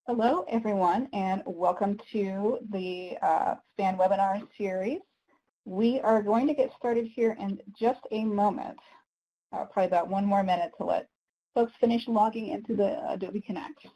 Hello, everyone, and welcome to the FAN webinar series. We are going to get started here in just a moment, probably about 1 more minute to let folks finish logging into the Adobe Connect.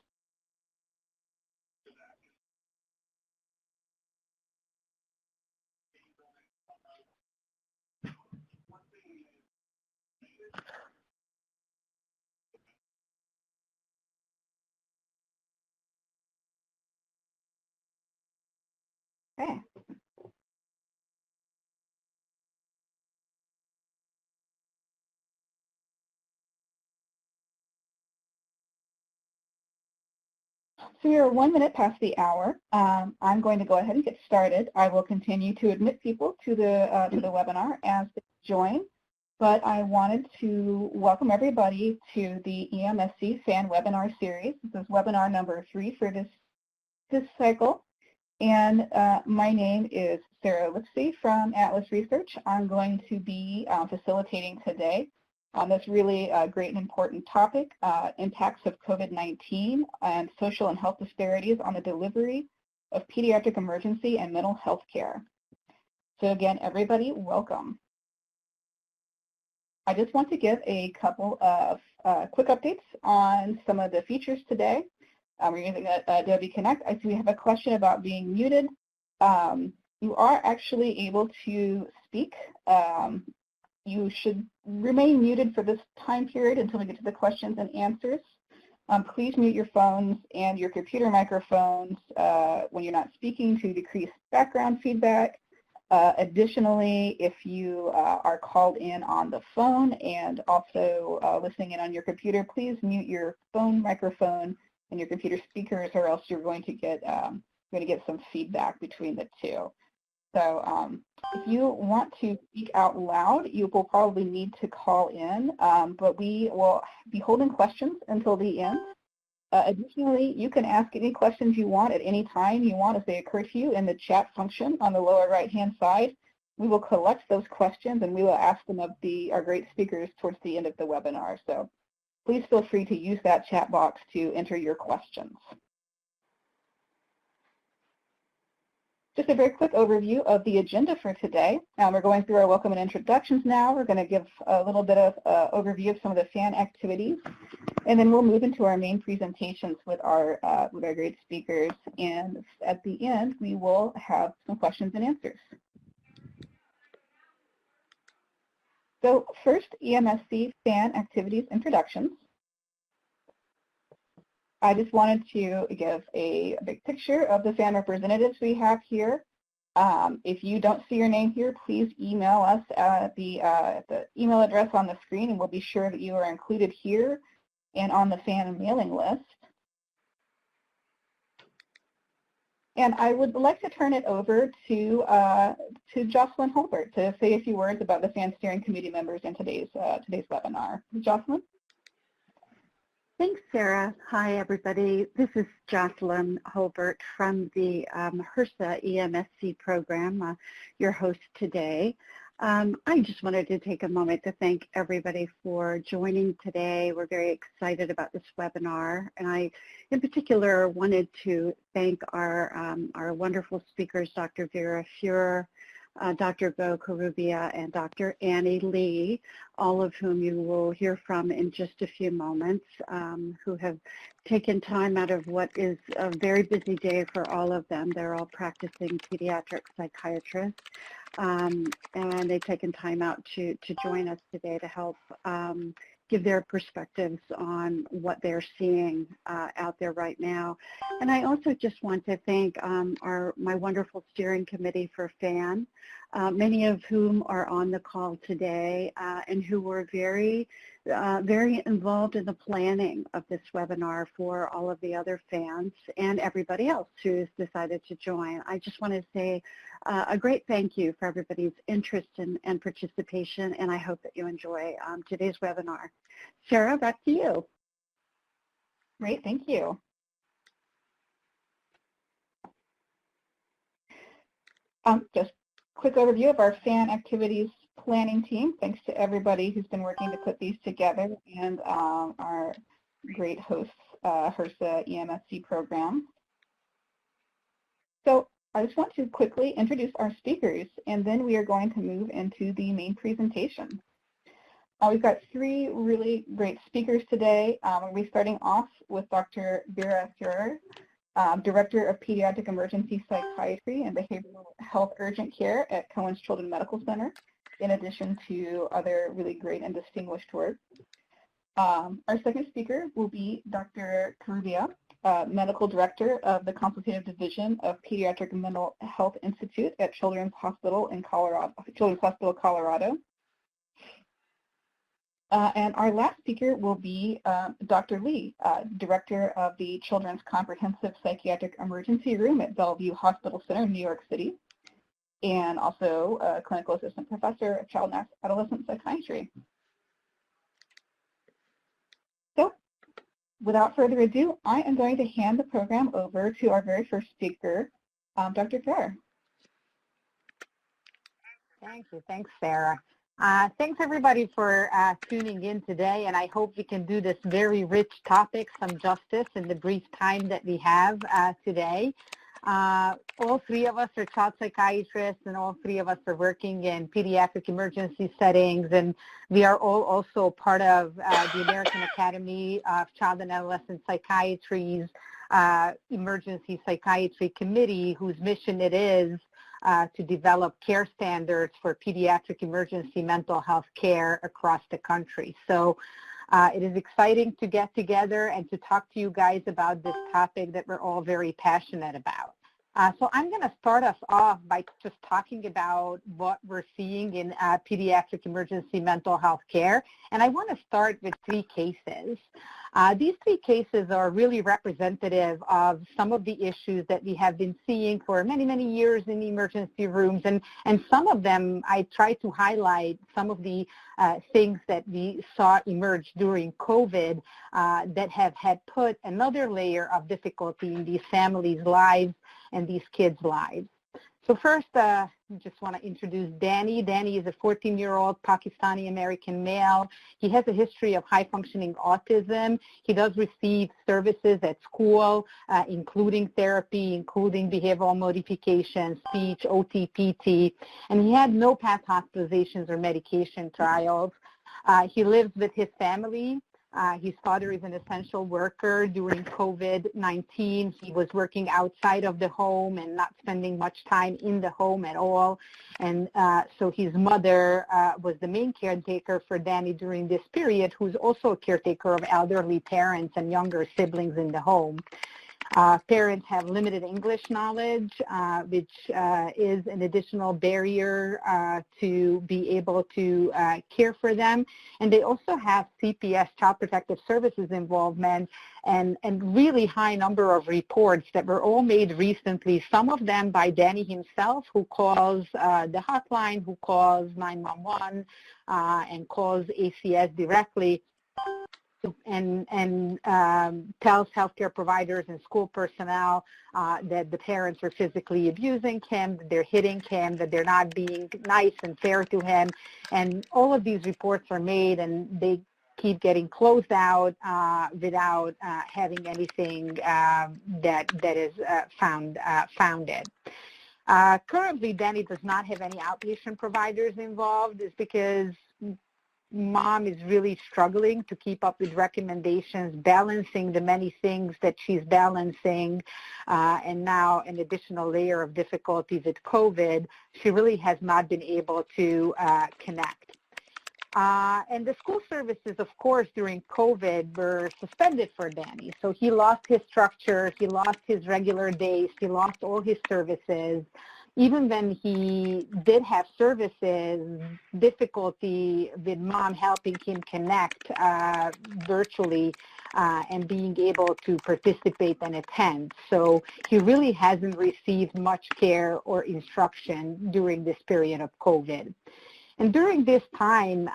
Okay. So we are 1 minute past the hour. I'm going to go ahead and get started. I will continue to admit people to the webinar as they join, but I wanted to welcome everybody to the EMSC FAN webinar series. This is webinar number 3 for this cycle. And my name is Sarah Lipsey from Atlas Research. I'm going to be facilitating today on this really great and important topic, impacts of COVID-19 and social and health disparities on the delivery of pediatric emergency and mental health care. So again, everybody, welcome. I just want to give a couple of quick updates on some of the features today. We're using Adobe Connect. I see we have a question about being muted. You are actually able to speak. You should remain muted for this time period until we get to the questions and answers. Please mute your phones and your computer microphones when you're not speaking to decrease background feedback. Additionally, if you are called in on the phone and also listening in on your computer, please mute your phone microphone and your computer speakers, or else you're going to get some feedback between the two. So if you want to speak out loud, you will probably need to call in, but we will be holding questions until the end. Additionally, you can ask any questions you want at any time you want if they occur to you in the chat function on the lower right-hand side. We will collect those questions and we will ask them of our great speakers towards the end of the webinar. So please feel free to use that chat box to enter your questions. Just a very quick overview of the agenda for today. We're going through our welcome and introductions now. We're going to give a little bit of overview of some of the FAN activities, and then we'll move into our main presentations with our great speakers. And at the end, we will have some questions and answers. So first, EMSC FAN activities introductions. I just wanted to give a big picture of the FAN representatives we have here. If you don't see your name here, please email us at the email address on the screen, and we'll be sure that you are included here and on the FAN mailing list. And I would like to turn it over to Jocelyn Holbert to say a few words about the FAN steering committee members in today's webinar. Jocelyn? Thanks, Sarah. Hi, everybody. This is Jocelyn Holbert from the HRSA EMSC program, your host today. I just wanted to take a moment to thank everybody for joining today. We're very excited about this webinar, and I, in particular, wanted to thank our wonderful speakers, Dr. Vera Fuhrer, Dr. Bo Karubia, and Dr. Annie Lee, all of whom you will hear from in just a few moments, who have taken time out of what is a very busy day for all of them. They're all practicing pediatric psychiatrists, and they've taken time out to join us today to help give their perspectives on what they're seeing out there right now. And I also just want to thank my wonderful steering committee for FAN, many of whom are on the call today and who were very involved in the planning of this webinar for all of the other FANs and everybody else who's decided to join. I just want to say a great thank you for everybody's interest and participation, and I hope that you enjoy today's webinar. Sarah, back to you. Great, thank you. Just quick overview of our FAN activities planning team. Thanks to everybody who's been working to put these together, and our great hosts, HRSA EMSC program. So I just want to quickly introduce our speakers, and then we are going to move into the main presentation. We've got three really great speakers today. We'll be starting off with Dr. Vera Thurer, Director of Pediatric Emergency Psychiatry and Behavioral Health Urgent Care at Cohen's Children's Medical Center, in addition to other really great and distinguished work. Our second speaker will be Dr. Karubia, Medical Director of the Consultative Division of Pediatric Mental Health Institute at Children's Hospital in Colorado. And our last speaker will be Dr. Lee, Director of the Children's Comprehensive Psychiatric Emergency Room at Bellevue Hospital Center, New York City, and also a Clinical Assistant Professor of Child and Adolescent Psychiatry. So, without further ado, I am going to hand the program over to our very first speaker, Dr. Thurer. Thank you. Thanks, Sarah. Thanks, everybody, for tuning in today, and I hope we can do this very rich topic some justice in the brief time that we have today. All three of us are child psychiatrists, and all three of us are working in pediatric emergency settings, and we are all also part of the American Academy of Child and Adolescent Psychiatry's Emergency Psychiatry Committee, whose mission it is to develop care standards for pediatric emergency mental health care across the country. So it is exciting to get together and to talk to you guys about this topic that we're all very passionate about. So I'm going to start us off by just talking about what we're seeing in pediatric emergency mental health care. And I want to start with three cases. These three cases are really representative of some of the issues that we have been seeing for many, many years in emergency rooms. And some of them, I try to highlight some of the things that we saw emerge during COVID that have had put another layer of difficulty in these families' lives and these kids' lives. So first, I just want to introduce Danny. Danny is a 14-year-old Pakistani-American male. He has a history of high-functioning autism. He does receive services at school, including therapy, including behavioral modification, speech, OT, PT, and he had no past hospitalizations or medication trials. He lives with his family. His father is an essential worker. During COVID-19, he was working outside of the home and not spending much time in the home at all. And so his mother was the main caretaker for Danny during this period, who's also a caretaker of elderly parents and younger siblings in the home. Parents have limited English knowledge, which is an additional barrier to be able to care for them. And they also have CPS, Child Protective Services involvement, and really high number of reports that were all made recently, some of them by Danny himself, who calls the hotline, who calls 911, and calls ACS directly, and tells healthcare providers and school personnel that the parents are physically abusing him, that they're hitting him, that they're not being nice and fair to him. And all of these reports are made, and they keep getting closed out without having anything that is founded. Currently, Danny does not have any outpatient providers involved. It's because Mom is really struggling to keep up with recommendations, balancing the many things that she's balancing, and now an additional layer of difficulty with COVID. She really has not been able to connect. And the school services, of course, during COVID were suspended for Danny. So he lost his structure, he lost his regular days, he lost all his services. Even when he did have services, difficulty with Mom helping him connect virtually and being able to participate and attend. So he really hasn't received much care or instruction during this period of COVID. And during this time,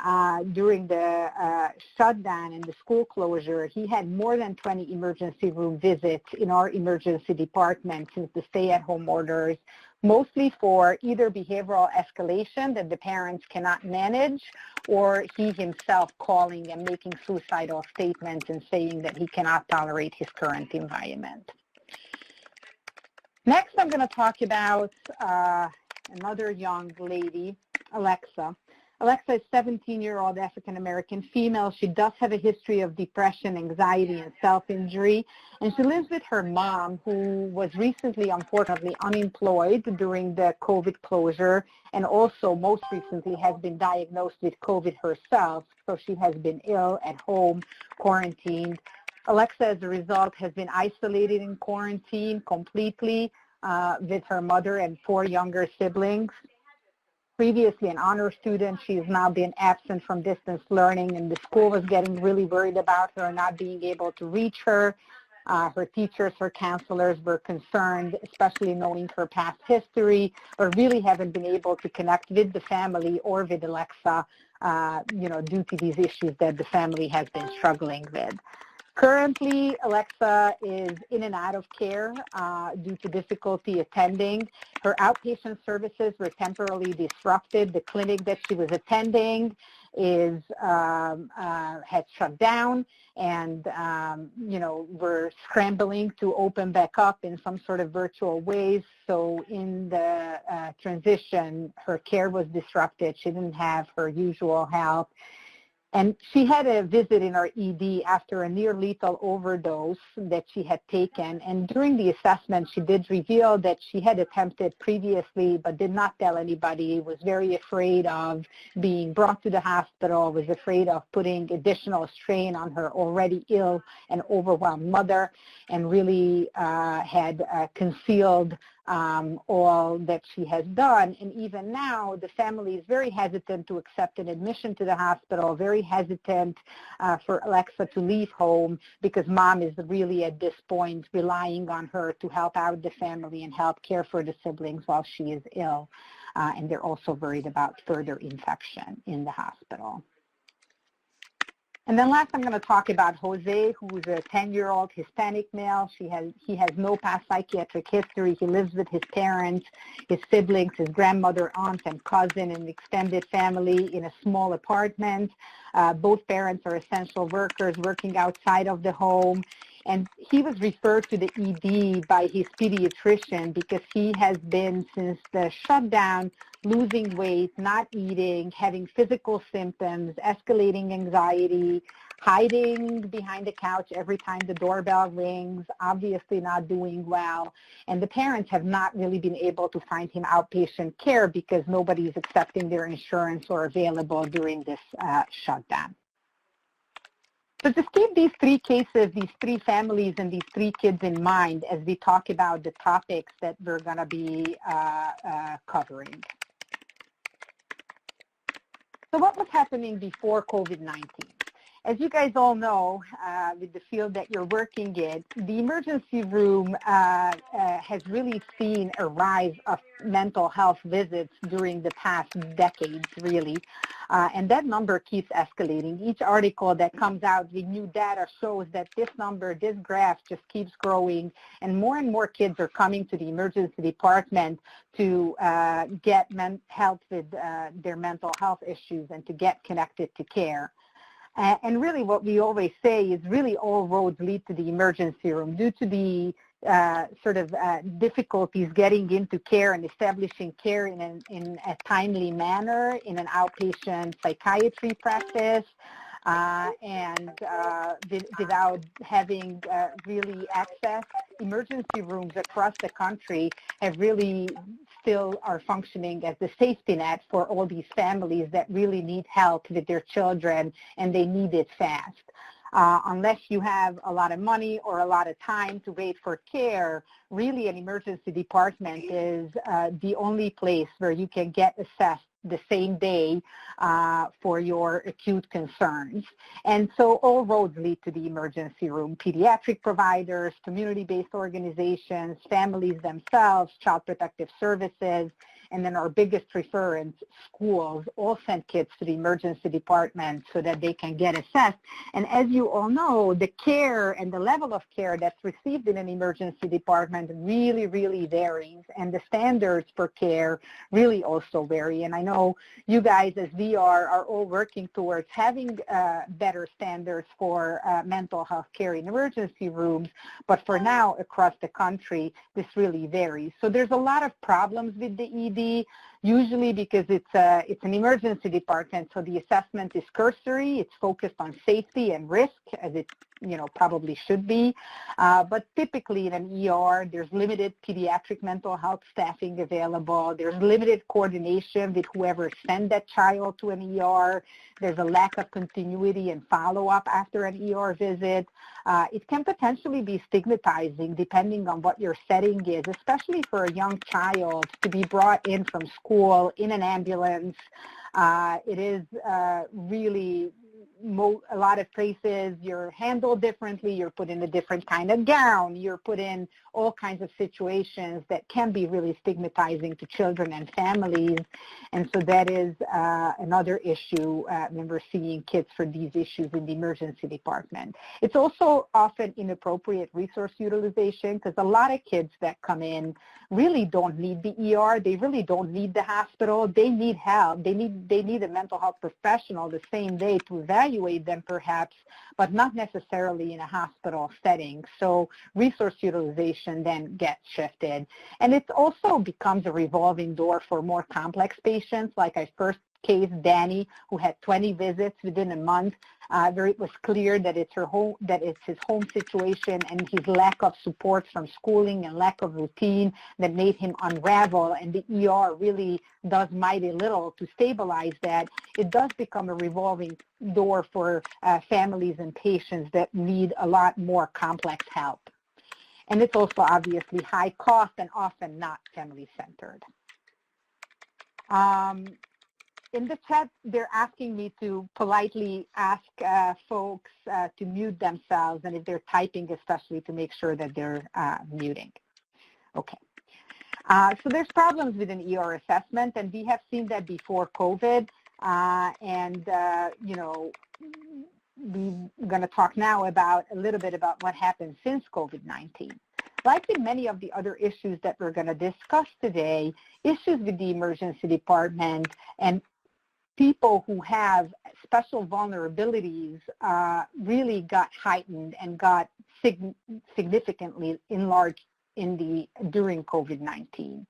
during the shutdown and the school closure, he had more than 20 emergency room visits in our emergency department since the stay-at-home orders, mostly for either behavioral escalation that the parents cannot manage, or he himself calling and making suicidal statements and saying that he cannot tolerate his current environment. Next, I'm going to talk about another young lady, Alexa. Alexa is a 17-year-old African-American female. She does have a history of depression, anxiety, and self-injury, and she lives with her mom, who was recently, unfortunately, unemployed during the COVID closure, and also most recently has been diagnosed with COVID herself, so she has been ill at home, quarantined. Alexa, as a result, has been isolated in quarantine completely with her mother and 4 younger siblings. Previously an honor student, she has now been absent from distance learning, and the school was getting really worried about her not being able to reach her. Her teachers, her counselors were concerned, especially knowing her past history, or really haven't been able to connect with the family or with Alexa, due to these issues that the family has been struggling with. Currently, Alexa is in and out of care due to difficulty attending. Her outpatient services were temporarily disrupted. The clinic that she was attending had shut down, and we're scrambling to open back up in some sort of virtual ways. So in the transition, her care was disrupted. She didn't have her usual help. And she had a visit in our ED after a near-lethal overdose that she had taken. And during the assessment, she did reveal that she had attempted previously but did not tell anybody, was very afraid of being brought to the hospital, was afraid of putting additional strain on her already ill and overwhelmed mother, and really had concealed all that she has done. And even now, the family is very hesitant to accept an admission to the hospital, very hesitant for Alexa to leave home, because mom is really at this point relying on her to help out the family and help care for the siblings while she is ill. And they're also worried about further infection in the hospital. And then last, I'm going to talk about Jose, who's a 10-year-old Hispanic male. He has no past psychiatric history. He lives with his parents, his siblings, his grandmother, aunt, and cousin, and extended family in a small apartment. Both parents are essential workers working outside of the home. And he was referred to the ED by his pediatrician because he has been, since the shutdown, losing weight, not eating, having physical symptoms, escalating anxiety, hiding behind the couch every time the doorbell rings, obviously not doing well. And the parents have not really been able to find him outpatient care because nobody is accepting their insurance or available during this shutdown. So just keep these 3 cases, these 3 families, and these 3 kids in mind as we talk about the topics that we're going to be covering. So what was happening before COVID-19? As you guys all know, with the field that you're working in, the emergency room has really seen a rise of mental health visits during the past decades, really. And that number keeps escalating. Each article that comes out with new data shows that this number, this graph just keeps growing, and more kids are coming to the emergency department to get help with their mental health issues and to get connected to care. And really what we always say is really all roads lead to the emergency room due to the difficulties getting into care and establishing care in a timely manner in an outpatient psychiatry practice, and without having really access. Emergency rooms across the country have really still are functioning as the safety net for all these families that really need help with their children, and they need it fast. Unless you have a lot of money or a lot of time to wait for care, really an emergency department is the only place where you can get assessed the same day for your acute concerns. And so all roads lead to the emergency room. Pediatric providers, community-based organizations, families themselves, child protective services, And then our biggest referrents, schools, all send kids to the emergency department so that they can get assessed. And as you all know, the care and the level of care that's received in an emergency department really, really varies. And the standards for care really also vary. And I know you guys, as we are all working towards having better standards for mental health care in emergency rooms. But for now, across the country, this really varies. So there's a lot of problems with the ED, usually because it's an emergency department, so the assessment is cursory. It's focused on safety and risk, as it probably should be. But typically in an ER, there's limited pediatric mental health staffing available. There's limited coordination with whoever sent that child to an ER. There's a lack of continuity and follow-up after an ER visit. It can potentially be stigmatizing depending on what your setting is, especially for a young child to be brought in from school in an ambulance. It is really a lot of places you're handled differently, you're put in a different kind of gown, you're put in all kinds of situations that can be really stigmatizing to children and families. And so that is another issue when we're seeing kids for these issues in the emergency department. It's also often inappropriate resource utilization because a lot of kids that come in really don't need the ER. They really don't need the hospital. They need help. They need a mental health professional the same day to evaluate them perhaps, but not necessarily in a hospital setting. So resource utilization then gets shifted. And it also becomes a revolving door for more complex patients, like I first case, Danny, who had 20 visits within a month. Where it was clear that it's his home situation and his lack of support from schooling and lack of routine that made him unravel, and the ER really does mighty little to stabilize that. It does become a revolving door for families and patients that need a lot more complex help. And it's also obviously high cost and often not family-centered. In the chat, they're asking me to politely ask folks to mute themselves, and if they're typing especially, to make sure that they're muting. Okay. So there's problems with an ER assessment, and we have seen that before COVID. We're going to talk now a little bit about what happened since COVID-19. Like in many of the other issues that we're going to discuss today, issues with the emergency department and people who have special vulnerabilities really got heightened and got significantly enlarged during COVID-19.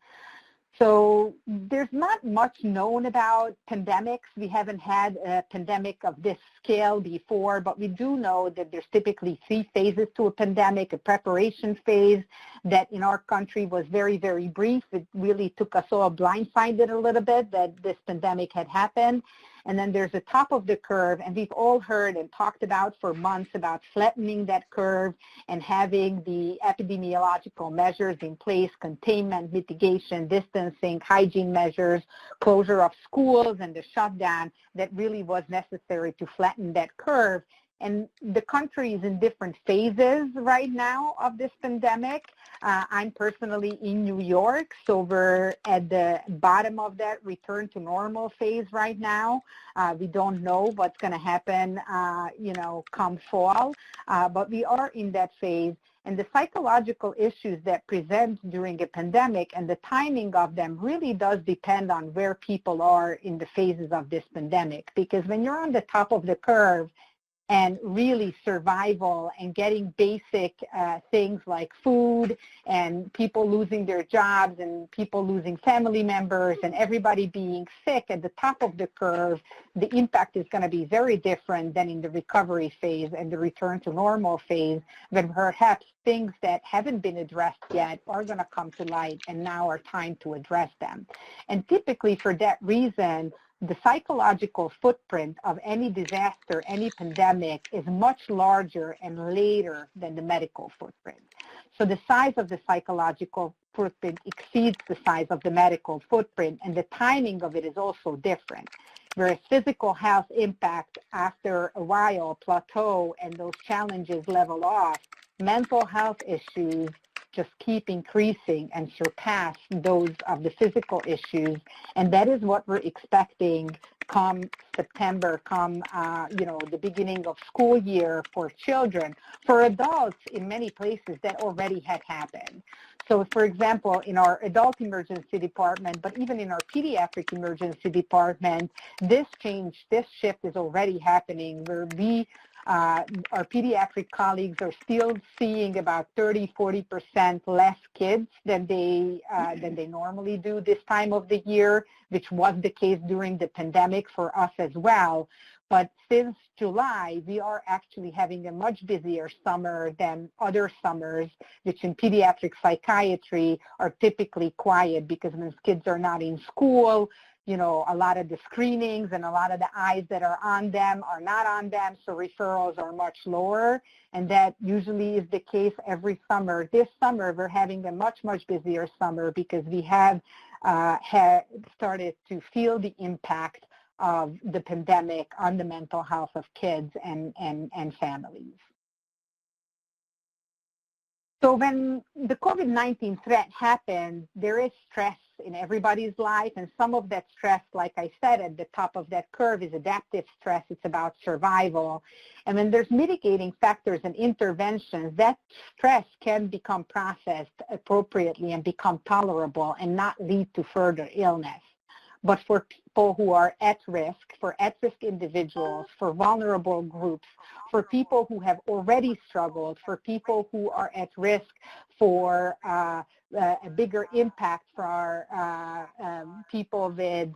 So there's not much known about pandemics. We haven't had a pandemic of this scale before, but we do know that there's typically 3 phases to a pandemic: a preparation phase that in our country was very, very brief. It really took us all blindsided a little bit that this pandemic had happened. And then there's a top of the curve, and we've all heard and talked about for months about flattening that curve and having the epidemiological measures in place: containment, mitigation, distancing, hygiene measures, closure of schools, and the shutdown that really was necessary to flatten that curve. And the country is in different phases right now of this pandemic. I'm personally in New York, so we're at the bottom of that return to normal phase right now. We don't know what's going to happen, come fall, but we are in that phase. And the psychological issues that present during a pandemic and the timing of them really does depend on where people are in the phases of this pandemic. Because when you're on the top of the curve, and really survival and getting basic things like food and people losing their jobs and people losing family members and everybody being sick at the top of the curve, the impact is going to be very different than in the recovery phase and the return to normal phase, when perhaps things that haven't been addressed yet are going to come to light and now are time to address them. And typically for that reason, the psychological footprint of any disaster, any pandemic, is much larger and later than the medical footprint. So the size of the psychological footprint exceeds the size of the medical footprint, and the timing of it is also different. Whereas physical health impact after a while plateau and those challenges level off, mental health issues just keep increasing and surpass those of the physical issues. And that is what we're expecting come September, come, the beginning of school year for children. For adults, in many places, that already had happened. So, for example, in our adult emergency department, but even in our pediatric emergency department, this shift is already happening where our pediatric colleagues are still seeing about 30-40% less kids than they normally do this time of the year, which was the case during the pandemic for us as well. But since July, we are actually having a much busier summer than other summers, which in pediatric psychiatry are typically quiet because when kids are not in school, a lot of the screenings and a lot of the eyes that are on them are not on them, so referrals are much lower, and that usually is the case every summer. This summer, we're having a much, much busier summer because we have started to feel the impact of the pandemic on the mental health of kids and families. So when the COVID-19 threat happened, there is stress in everybody's life, and some of that stress, like I said, at the top of that curve is adaptive stress. It's about survival. And when there's mitigating factors and interventions, that stress can become processed appropriately and become tolerable and not lead to further illness. But for people who are at risk, for at-risk individuals, for vulnerable groups, for people who have already struggled, for people who are at risk for a bigger impact for people with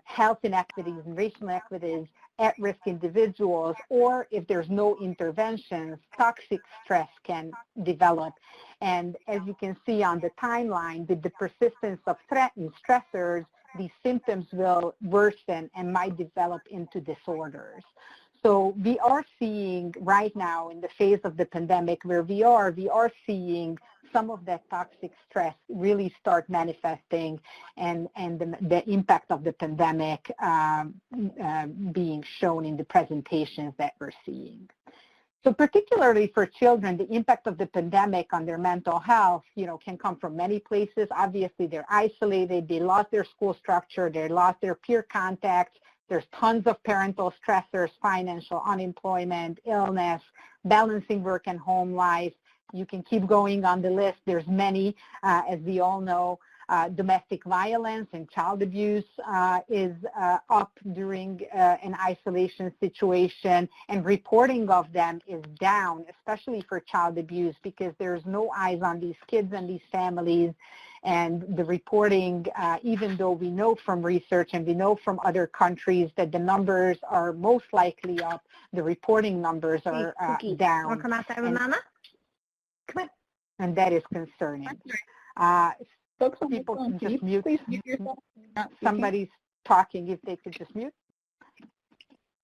health inequities and racial inequities, at-risk individuals, or if there's no interventions, toxic stress can develop. And as you can see on the timeline, with the persistence of threat and stressors, these symptoms will worsen and might develop into disorders. So we are seeing right now in the phase of the pandemic where we are seeing some of that toxic stress really start manifesting and the impact of the pandemic being shown in the presentations that we're seeing. So particularly for children, the impact of the pandemic on their mental health, can come from many places. Obviously, they're isolated, they lost their school structure, they lost their peer contacts, there's tons of parental stressors, financial unemployment, illness, balancing work and home life. You can keep going on the list. There's many, as we all know. Domestic violence and child abuse is up during an isolation situation, and reporting of them is down, especially for child abuse, because there's no eyes on these kids and these families. And the reporting, even though we know from research and we know from other countries that the numbers are most likely up, the reporting numbers are down. Want to come outside with Mama? Come on. And that is concerning. Folks, people can just mute. Please mute yourself. Somebody's talking, if they could just mute.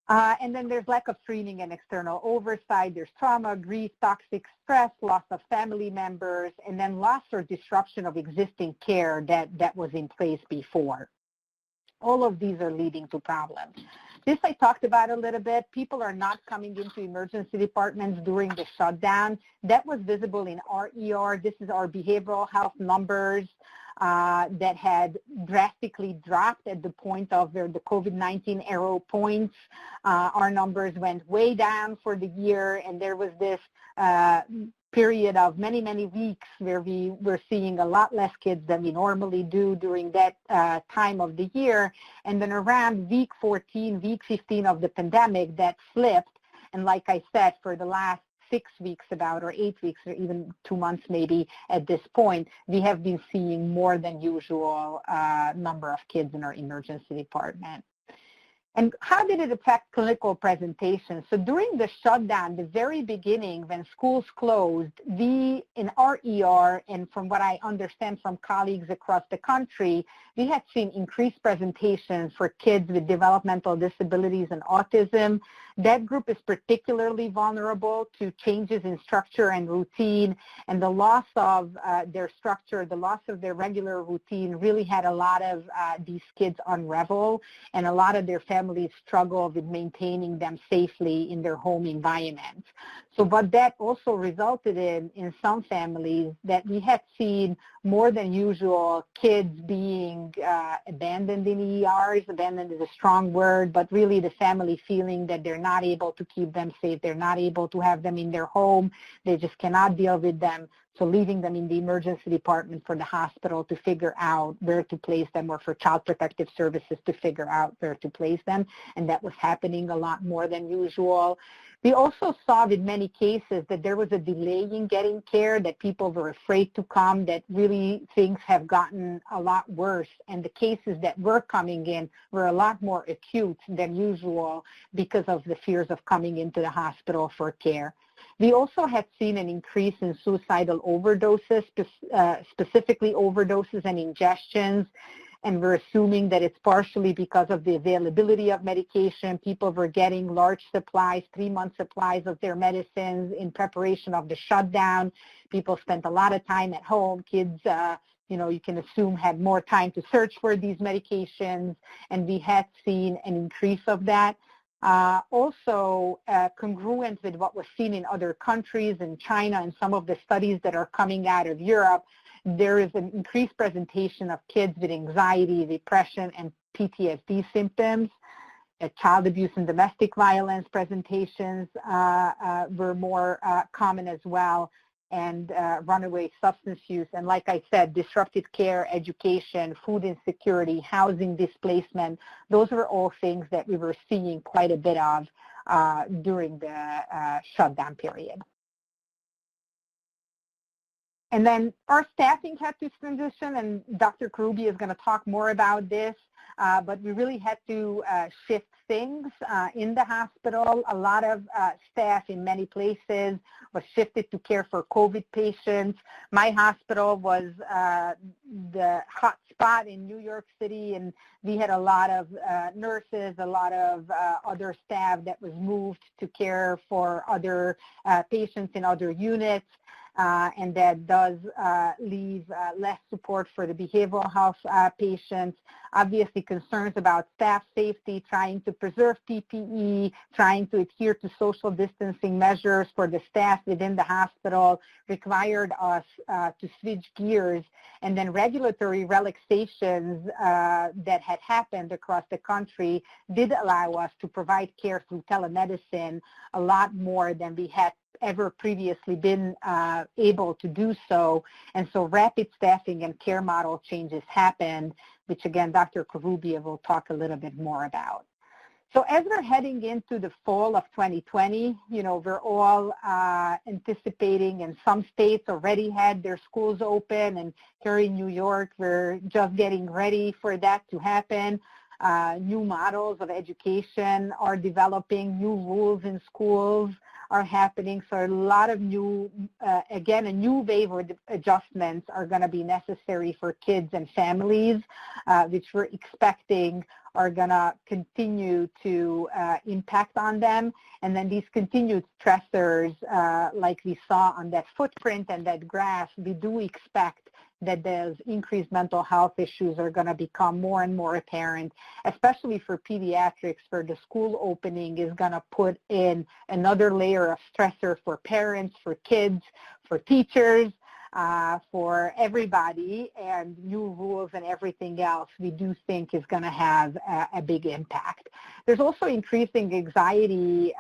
And then there's lack of screening and external oversight. There's trauma, grief, toxic stress, loss of family members, and then loss or disruption of existing care that was in place before. All of these are leading to problems. This I talked about a little bit. People are not coming into emergency departments during the shutdown. That was visible in our ER. This is our behavioral health numbers that had drastically dropped at the point of where the COVID-19 arrow points. Our numbers went way down for the year, and there was this period of many, many weeks where we were seeing a lot less kids than we normally do during that time of the year. And then around week 14, week 15 of the pandemic, that flipped. And like I said, for the last 6 weeks or 8 weeks, or even 2 months maybe at this point, we have been seeing more than usual number of kids in our emergency department. And how did it affect clinical presentations? So during the shutdown, the very beginning, when schools closed, we, in our ER, and from what I understand from colleagues across the country, we had seen increased presentations for kids with developmental disabilities and autism. That group is particularly vulnerable to changes in structure and routine, and the loss of their structure, the loss of their regular routine really had a lot of these kids unravel, and a lot of their families families struggle with maintaining them safely in their home environments. So what that also resulted in some families, that we had seen more than usual kids being abandoned in ERs. Abandoned is a strong word, but really the family feeling that they're not able to keep them safe, they're not able to have them in their home, they just cannot deal with them. So leaving them in the emergency department for the hospital to figure out where to place them, or for Child Protective Services to figure out where to place them. And that was happening a lot more than usual. We also saw with many cases that there was a delay in getting care, that people were afraid to come, that really things have gotten a lot worse. And the cases that were coming in were a lot more acute than usual because of the fears of coming into the hospital for care. We also had seen an increase in suicidal overdoses, specifically overdoses and ingestions, and we're assuming that it's partially because of the availability of medication. People were getting large supplies, 3-month supplies of their medicines in preparation of the shutdown. People spent a lot of time at home. Kids, you can assume, had more time to search for these medications, and we had seen an increase of that. Also, congruent with what was seen in other countries, in China, and some of the studies that are coming out of Europe, there is an increased presentation of kids with anxiety, depression, and PTSD symptoms. Child abuse and domestic violence presentations were more common as well, and runaway substance use. And like I said, disrupted care, education, food insecurity, housing displacement, those were all things that we were seeing quite a bit of during the shutdown period. And then our staffing had to transition, and Dr. Karoubi is going to talk more about this, but we really had to shift things in the hospital. A lot of staff in many places was shifted to care for COVID patients. My hospital was the hot spot in New York City, and we had a lot of nurses, a lot of other staff that was moved to care for other patients in other units. And that does leave less support for the behavioral health patients. Obviously, concerns about staff safety, trying to preserve PPE, trying to adhere to social distancing measures for the staff within the hospital required us to switch gears. And then regulatory relaxations that had happened across the country did allow us to provide care through telemedicine a lot more than we had ever previously been able to do so. And so rapid staffing and care model changes happened, which again, Dr. Karoubi will talk a little bit more about. So as we're heading into the fall of 2020, we're all anticipating, and some states already had their schools open, and here in New York, we're just getting ready for that to happen. New models of education are developing, new rules in schools are happening. So a lot of new, again, a new wave of adjustments are going to be necessary for kids and families, which we're expecting are going to continue to impact on them. And then these continued stressors, like we saw on that footprint and that graph, we do expect that those increased mental health issues are going to become more and more apparent, especially for pediatrics, where the school opening is going to put in another layer of stressor for parents, for kids, for teachers, for everybody, and new rules and everything else we do think is going to have a big impact. There's also increasing anxiety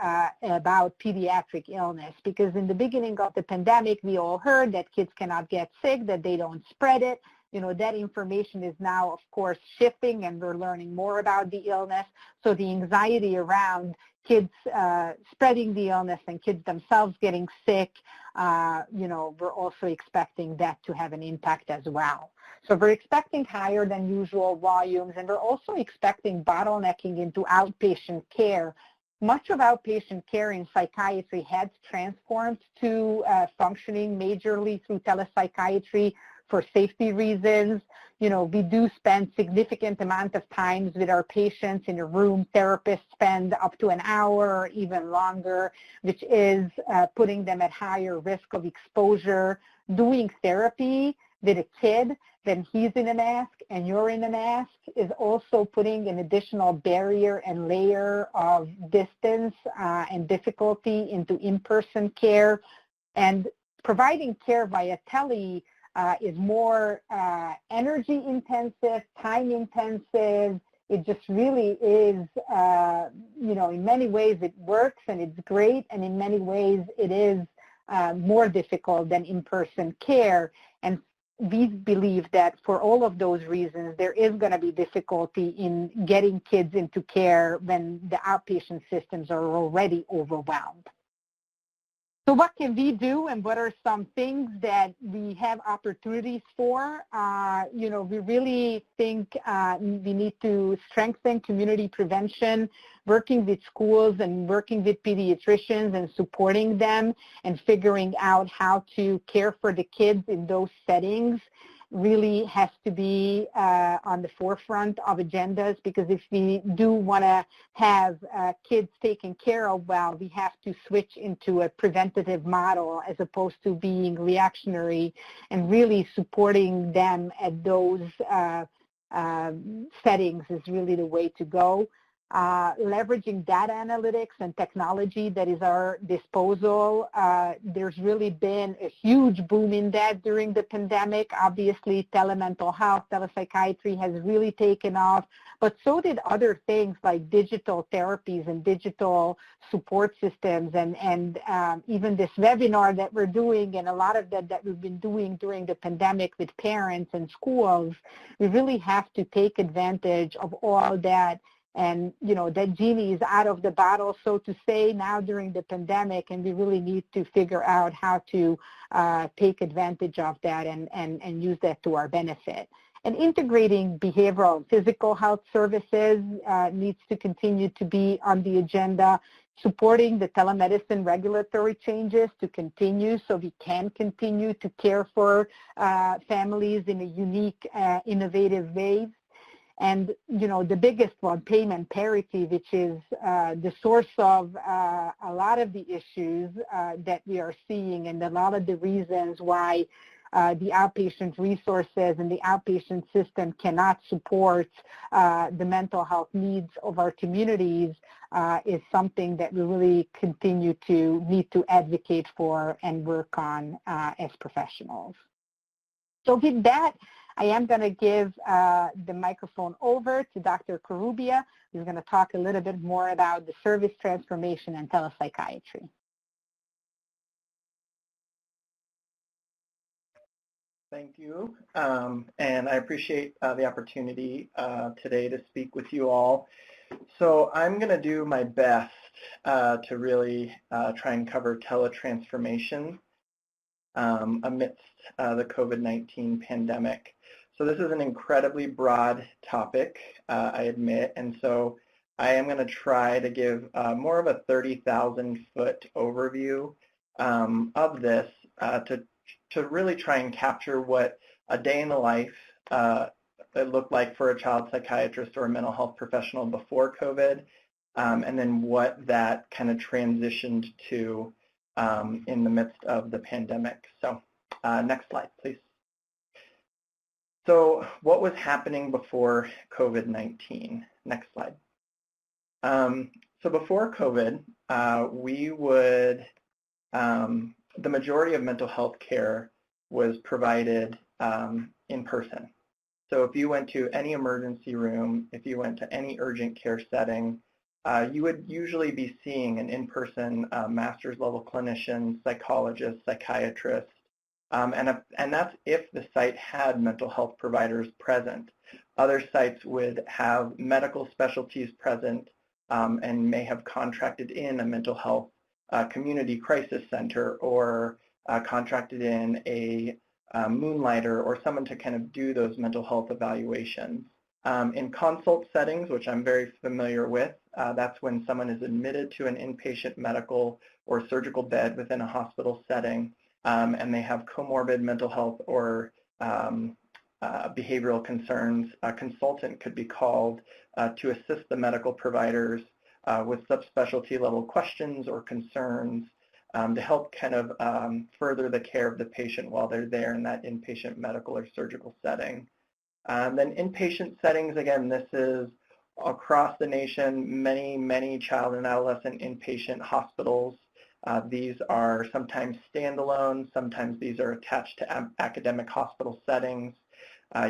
about pediatric illness, because in the beginning of the pandemic, we all heard that kids cannot get sick, that they don't spread it. That information is now, of course, shifting, and we're learning more about the illness. So the anxiety around kids spreading the illness and kids themselves getting sick, we're also expecting that to have an impact as well. So we're expecting higher than usual volumes, and we're also expecting bottlenecking into outpatient care. Much of outpatient care in psychiatry has transformed to functioning majorly through telepsychiatry for safety reasons. We do spend significant amount of times with our patients in a room. Therapists spend up to an hour or even longer, which is putting them at higher risk of exposure. Doing therapy with a kid when he's in a mask and you're in a mask is also putting an additional barrier and layer of distance and difficulty into in-person care. And providing care via tele is more energy intensive, time intensive. It just really is, in many ways it works and it's great, and in many ways it is more difficult than in-person care. And we believe that for all of those reasons, there is going to be difficulty in getting kids into care when the outpatient systems are already overwhelmed. So what can we do, and what are some things that we have opportunities for? We really think we need to strengthen community prevention, working with schools and working with pediatricians and supporting them and figuring out how to care for the kids in those settings really has to be on the forefront of agendas, because if we do want to have kids taken care of well, we have to switch into a preventative model as opposed to being reactionary, and really supporting them at those settings is really the way to go. Leveraging data analytics and technology that is our disposal. There's really been a huge boom in that during the pandemic. Obviously, telemental health, telepsychiatry has really taken off, but so did other things like digital therapies and digital support systems, and even this webinar that we're doing, and a lot of that we've been doing during the pandemic with parents and schools. We really have to take advantage of all that. And, that genie is out of the bottle, so to say, now during the pandemic, and we really need to figure out how to take advantage of that and use that to our benefit. And integrating behavioral and physical health services needs to continue to be on the agenda. Supporting the telemedicine regulatory changes to continue so we can continue to care for families in a unique, innovative way. And, the biggest one, payment parity, which is the source of a lot of the issues that we are seeing, and a lot of the reasons why the outpatient resources and the outpatient system cannot support the mental health needs of our communities is something that we really continue to need to advocate for and work on as professionals. So with that, I am going to give the microphone over to Dr. Korubia, who's going to talk a little bit more about the service transformation and telepsychiatry. Thank you, and I appreciate the opportunity today to speak with you all. So I'm going to do my best to really try and cover teletransformation amidst the COVID-19 pandemic. So this is an incredibly broad topic, I admit, and so I am going to try to give more of a 30,000-foot overview of this to really try and capture what a day in the life it looked like for a child psychiatrist or a mental health professional before COVID, and then what that kind of transitioned to in the midst of the pandemic. So next slide, please. So what was happening before COVID-19? Next slide. So before COVID, the majority of mental health care was provided in person. So if you went to any emergency room, if you went to any urgent care setting, you would usually be seeing an in-person master's level clinician, psychologist, psychiatrist, and that's if the site had mental health providers present. Other sites would have medical specialties present and may have contracted in a mental health community crisis center, or contracted in a moonlighter or someone to kind of do those mental health evaluations. In consult settings, which I'm very familiar with, that's when someone is admitted to an inpatient medical or surgical bed within a hospital setting, and they have comorbid mental health or behavioral concerns. A consultant could be called to assist the medical providers with subspecialty level questions or concerns to help kind of further the care of the patient while they're there in that inpatient medical or surgical setting. Then inpatient settings, again, this is across the nation, many child and adolescent inpatient hospitals. These are sometimes standalone, sometimes these are attached to academic hospital settings.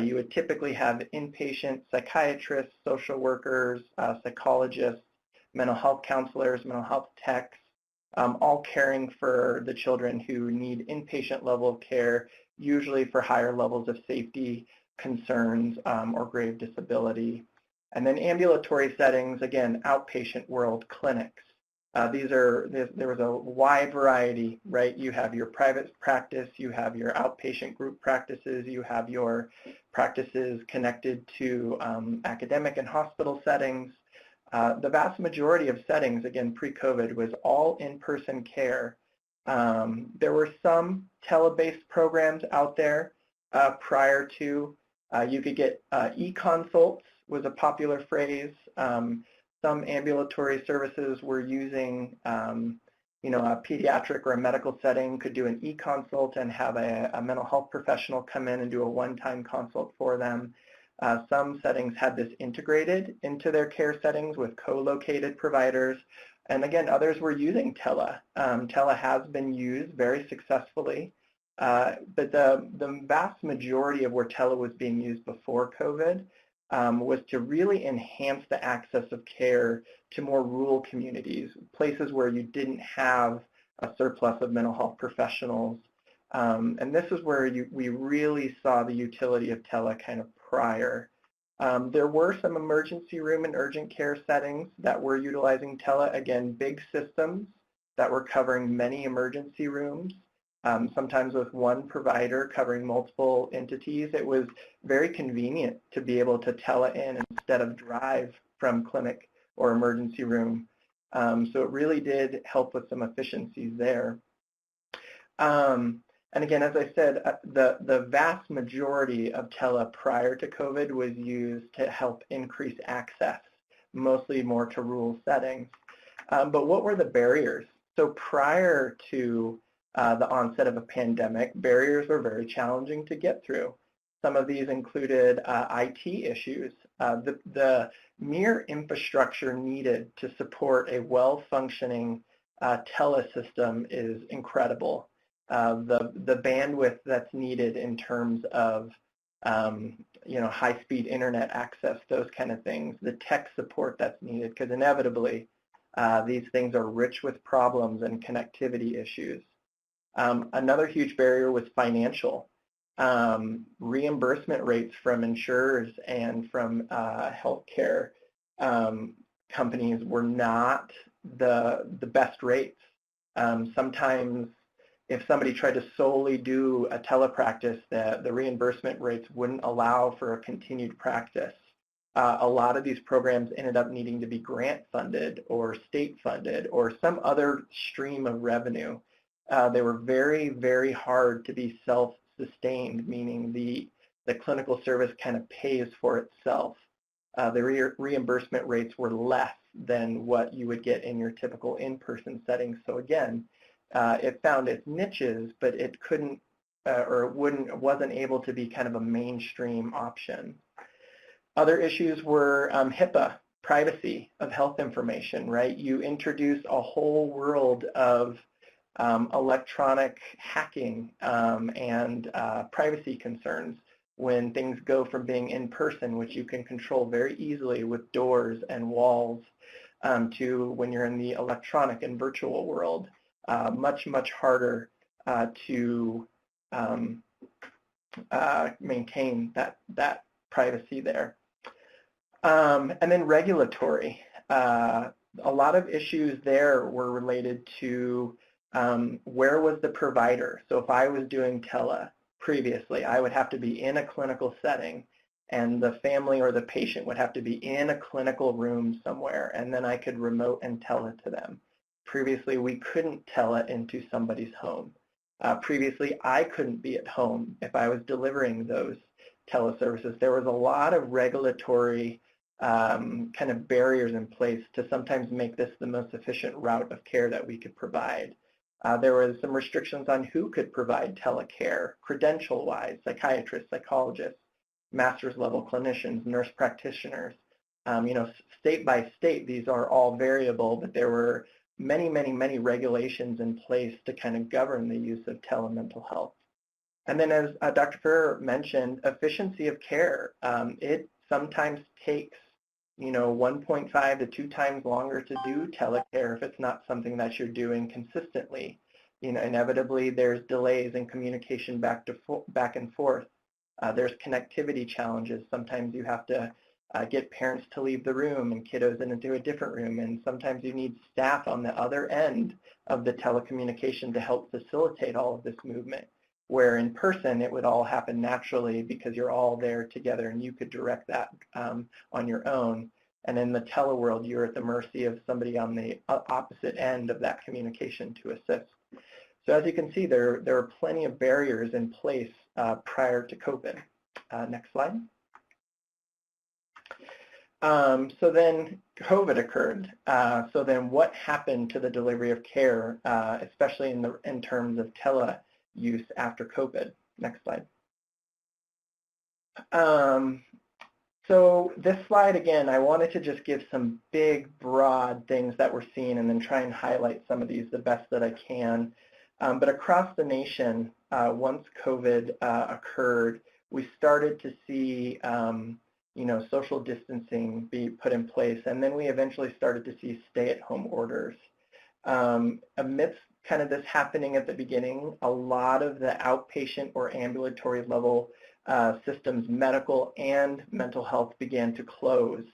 You would typically have inpatient psychiatrists, social workers, psychologists, mental health counselors, mental health techs, all caring for the children who need inpatient level of care, usually for higher levels of safety concerns or grave disability. And then ambulatory settings, again, outpatient world clinics. There was a wide variety, right? You have your private practice, you have your outpatient group practices, you have your practices connected to academic and hospital settings. The vast majority of settings, again, pre-COVID, was all in-person care. There were some tele-based programs out there prior to. You could get e-consults was a popular phrase. Some ambulatory services were using, a pediatric or a medical setting could do an e-consult and have a mental health professional come in and do a one-time consult for them. Some settings had this integrated into their care settings with co-located providers. And again, others were using tele. Tele has been used very successfully. But the vast majority of where tele was being used before COVID was to really enhance the access of care to more rural communities, places where you didn't have a surplus of mental health professionals. And this is where we really saw the utility of tele kind of prior. There were some emergency room and urgent care settings that were utilizing tele, again, big systems that were covering many emergency rooms. Sometimes with one provider covering multiple entities. It was very convenient to be able to tele in instead of drive from clinic or emergency room. So it really did help with some efficiencies there. And again, as I said, the vast majority of tele prior to COVID was used to help increase access, mostly more to rural settings. But what were the barriers? So prior to the onset of a pandemic, barriers were very challenging to get through. Some of these included IT issues. The mere infrastructure needed to support a well-functioning telesystem is incredible. The bandwidth that's needed in terms of high-speed internet access, those kind of things, the tech support that's needed, because inevitably these things are rich with problems and connectivity issues. Another huge barrier was financial. Reimbursement rates from insurers and from healthcare companies were not the best rates. Sometimes if somebody tried to solely do a telepractice, the reimbursement rates wouldn't allow for a continued practice. A lot of these programs ended up needing to be grant funded or state funded or some other stream of revenue. They were very, very hard to be self-sustained, meaning the clinical service kind of pays for itself. The reimbursement rates were less than what you would get in your typical in-person setting. So again, it found its niches, but it couldn't wasn't able to be kind of a mainstream option. Other issues were HIPAA, privacy of health information, right? You introduce a whole world of electronic hacking and privacy concerns when things go from being in person, which you can control very easily with doors and walls, to when you're in the electronic and virtual world, much harder to maintain that privacy there. And then regulatory. A lot of issues there were related to where was the provider? So if I was doing tele previously, I would have to be in a clinical setting and the family or the patient would have to be in a clinical room somewhere, and then I could remote and tele to them. Previously, we couldn't tele into somebody's home. Previously, I couldn't be at home if I was delivering those teleservices. There was a lot of regulatory kind of barriers in place to sometimes make this the most efficient route of care that we could provide. There was some restrictions on who could provide telecare, credential-wise, psychiatrists, psychologists, master's level clinicians, nurse practitioners. State by state, these are all variable, but there were many regulations in place to kind of govern the use of telemental health. And then as Dr. Ferrer mentioned, efficiency of care. It sometimes takes 1.5 to 2 times longer to do telecare if it's not something that you're doing consistently. Inevitably there's delays in communication back and forth. There's connectivity challenges. Sometimes you have to get parents to leave the room and kiddos into a different room, and sometimes you need staff on the other end of the telecommunication to help facilitate all of this movement, where in person it would all happen naturally because you're all there together and you could direct that on your own. And in the teleworld, you're at the mercy of somebody on the opposite end of that communication to assist. So as you can see, there are plenty of barriers in place prior to COVID. Next slide. So then COVID occurred. So then what happened to the delivery of care, especially in terms of tele-use after COVID? Next slide. So this slide, again, I wanted to just give some big, broad things that we're seeing and then try and highlight some of these the best that I can. But across the nation, once COVID occurred, we started to see social distancing be put in place, and then we eventually started to see stay-at-home orders. Amidst kind of this happening at the beginning, a lot of the outpatient or ambulatory level systems, medical and mental health, began to close.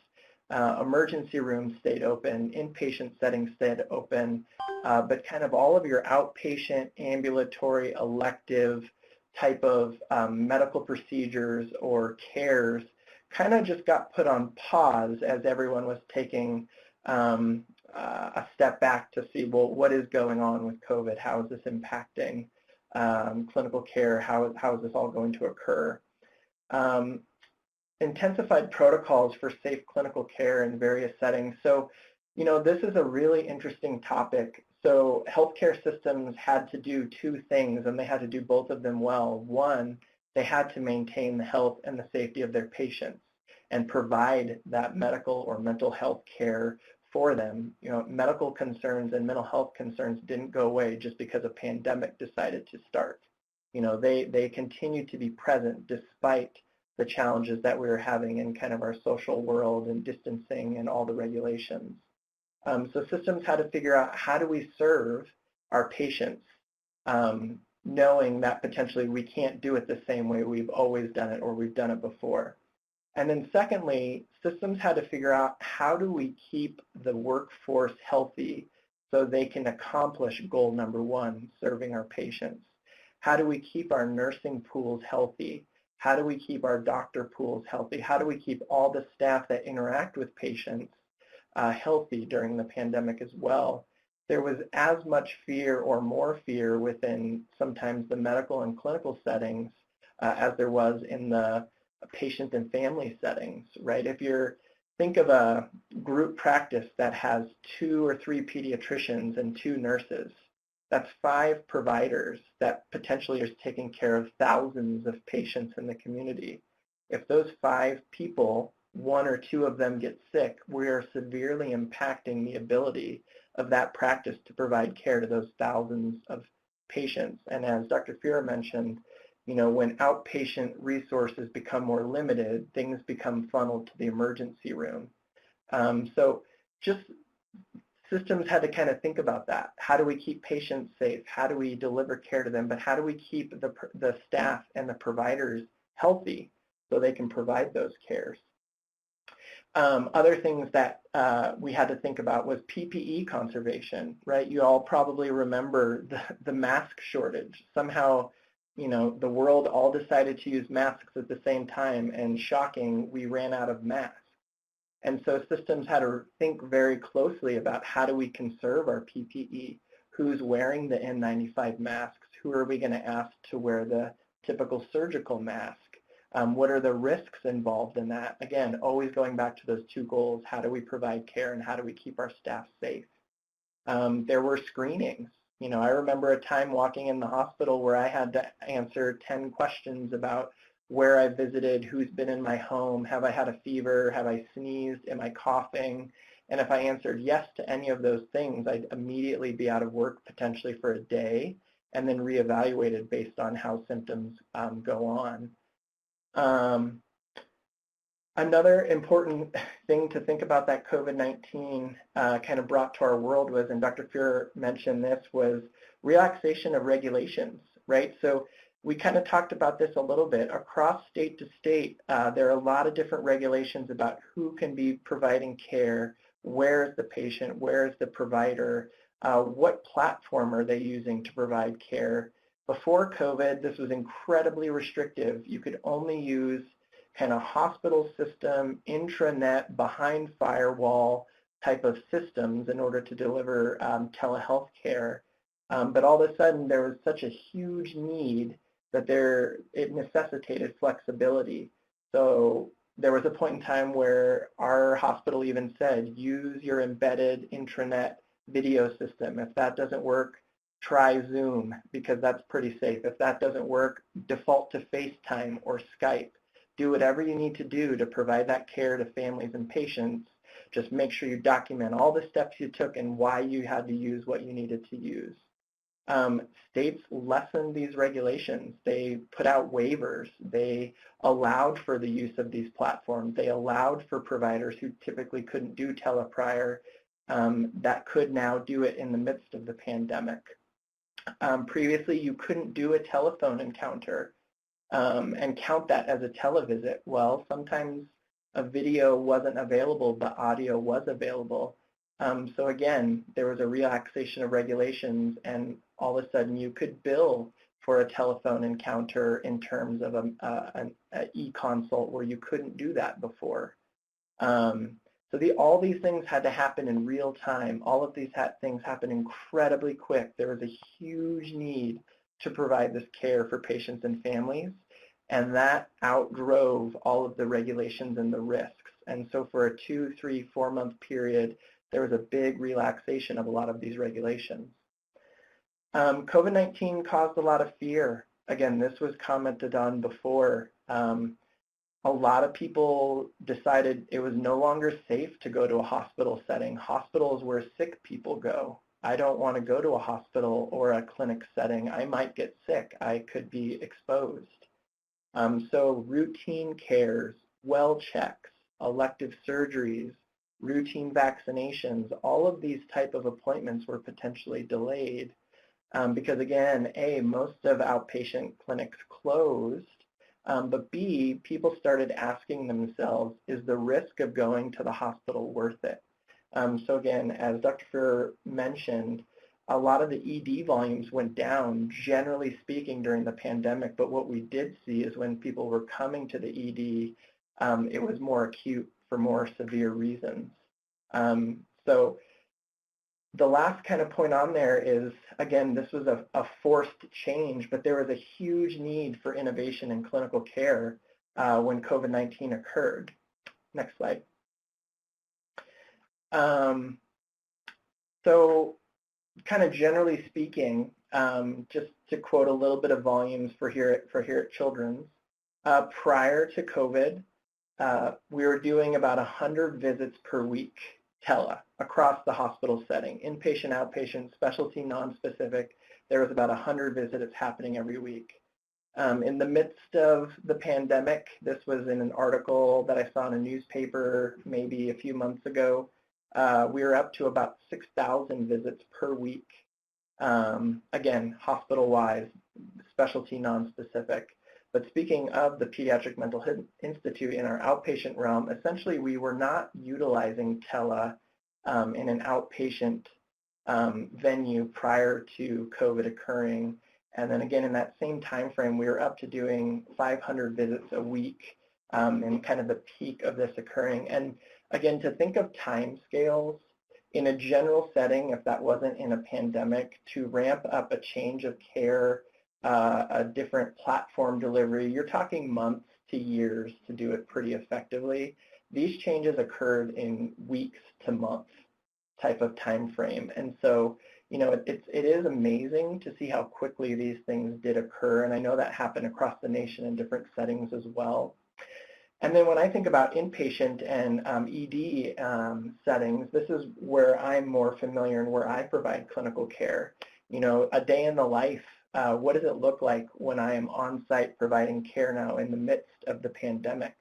Emergency rooms stayed open, inpatient settings stayed open, but kind of all of your outpatient, ambulatory, elective type of medical procedures or cares kind of just got put on pause as everyone was taking a step back to see, well, what is going on with COVID? How is this impacting clinical care? How is this all going to occur? Intensified protocols for safe clinical care in various settings. So, this is a really interesting topic. So healthcare systems had to do 2 things, and they had to do both of them well. One, they had to maintain the health and the safety of their patients and provide that medical or mental health care for them. Medical concerns and mental health concerns didn't go away just because a pandemic decided to start. They continued to be present despite the challenges that we were having in kind of our social world and distancing and all the regulations. So systems had to figure out, how do we serve our patients, knowing that potentially we can't do it the same way we've always done it or we've done it before. And then secondly, systems had to figure out, how do we keep the workforce healthy so they can accomplish goal number 1, serving our patients? How do we keep our nursing pools healthy? How do we keep our doctor pools healthy? How do we keep all the staff that interact with patients healthy during the pandemic as well? There was as much fear or more fear within sometimes the medical and clinical settings as there was in the patient and family settings, right? If you're, think of a group practice that has 2 or 3 pediatricians and 2 nurses. That's 5 providers that potentially are taking care of thousands of patients in the community. If those 5 people, 1 or 2 of them get sick, we are severely impacting the ability of that practice to provide care to those thousands of patients. And as Dr. Ferrer mentioned, when outpatient resources become more limited, things become funneled to the emergency room. So just systems had to kind of think about that. How do we keep patients safe? How do we deliver care to them? But how do we keep the staff and the providers healthy so they can provide those cares? Other things that we had to think about was PPE conservation, right? You all probably remember the mask shortage. Somehow, the world all decided to use masks at the same time, and shocking, we ran out of masks. And so systems had to think very closely about, how do we conserve our PPE? Who's wearing the N95 masks? Who are we going to ask to wear the typical surgical mask? What are the risks involved in that? Again, always going back to those 2 goals: how do we provide care and how do we keep our staff safe? There were screenings. You know, I remember a time walking in the hospital where I had to answer 10 questions about where I visited, who's been in my home, have I had a fever, have I sneezed, am I coughing? And if I answered yes to any of those things, I'd immediately be out of work potentially for a day and then reevaluated based on how symptoms go on. Another important thing to think about that COVID-19 kind of brought to our world was, and Dr. Fuhr mentioned this, was relaxation of regulations, right? So we kind of talked about this a little bit. Across state to state, there are a lot of different regulations about who can be providing care, where is the patient, where is the provider, what platform are they using to provide care. Before COVID, this was incredibly restrictive. You could only use kind of hospital system, intranet, behind firewall type of systems in order to deliver telehealth care. But all of a sudden, there was such a huge need that it necessitated flexibility. So there was a point in time where our hospital even said, use your embedded intranet video system. If that doesn't work, try Zoom, because that's pretty safe. If that doesn't work, default to FaceTime or Skype. Do whatever you need to do to provide that care to families and patients. Just make sure you document all the steps you took and why you had to use what you needed to use. States lessened these regulations. They put out waivers. They allowed for the use of these platforms. They allowed for providers who typically couldn't do tele prior that could now do it in the midst of the pandemic. Previously, you couldn't do a telephone encounter and count that as a televisit. Well, sometimes a video wasn't available, but audio was available. So again, there was a relaxation of regulations, and all of a sudden you could bill for a telephone encounter in terms of an e-consult where you couldn't do that before. So all these things had to happen in real time. All of these things happened incredibly quick. There was a huge need to provide this care for patients and families, and that outdrove all of the regulations and the risks. And so for a 2, 3, 4 month period, there was a big relaxation of a lot of these regulations. COVID-19 caused a lot of fear. Again, this was commented on before. A lot of people decided it was no longer safe to go to a hospital setting. Hospitals where sick people go. I don't want to go to a hospital or a clinic setting. I might get sick. I could be exposed. So routine cares, well checks, elective surgeries, routine vaccinations, all of these type of appointments were potentially delayed because again, A, most of outpatient clinics closed, but B, people started asking themselves, is the risk of going to the hospital worth it? So again, as Dr. Fuhr mentioned, a lot of the ED volumes went down, generally speaking, during the pandemic, but what we did see is when people were coming to the ED, it was more acute for more severe reasons. So the last kind of point on there is, again, this was a forced change, but there was a huge need for innovation in clinical care when COVID-19 occurred. Next slide. So kind of generally speaking, just to quote a little bit of volumes for here at Children's, prior to COVID, we were doing about 100 visits per week tele across the hospital setting, inpatient, outpatient, specialty, non-specific. There was about 100 visits happening every week. In the midst of the pandemic, this was in an article that I saw in a newspaper maybe a few months ago, we were up to about 6,000 visits per week. Again, hospital-wise, specialty, non-specific. But speaking of the Pediatric Mental Institute in our outpatient realm, essentially we were not utilizing tele in an outpatient venue prior to COVID occurring. And then again, in that same time frame, we were up to doing 500 visits a week in kind of the peak of this occurring. And again, to think of time scales in a general setting, if that wasn't in a pandemic, to ramp up a change of care, a different platform delivery, you're talking months to years to do it pretty effectively. These changes occurred in weeks to months. type of time frame. And so, you know, it is amazing to see how quickly these things did occur, and I know that happened across the nation in different settings as well. And then when I think about inpatient and ED settings, this is where I'm more familiar and where I provide clinical care. You know, a day in the life, what does it look like when I am on site providing care now in the midst of the pandemic?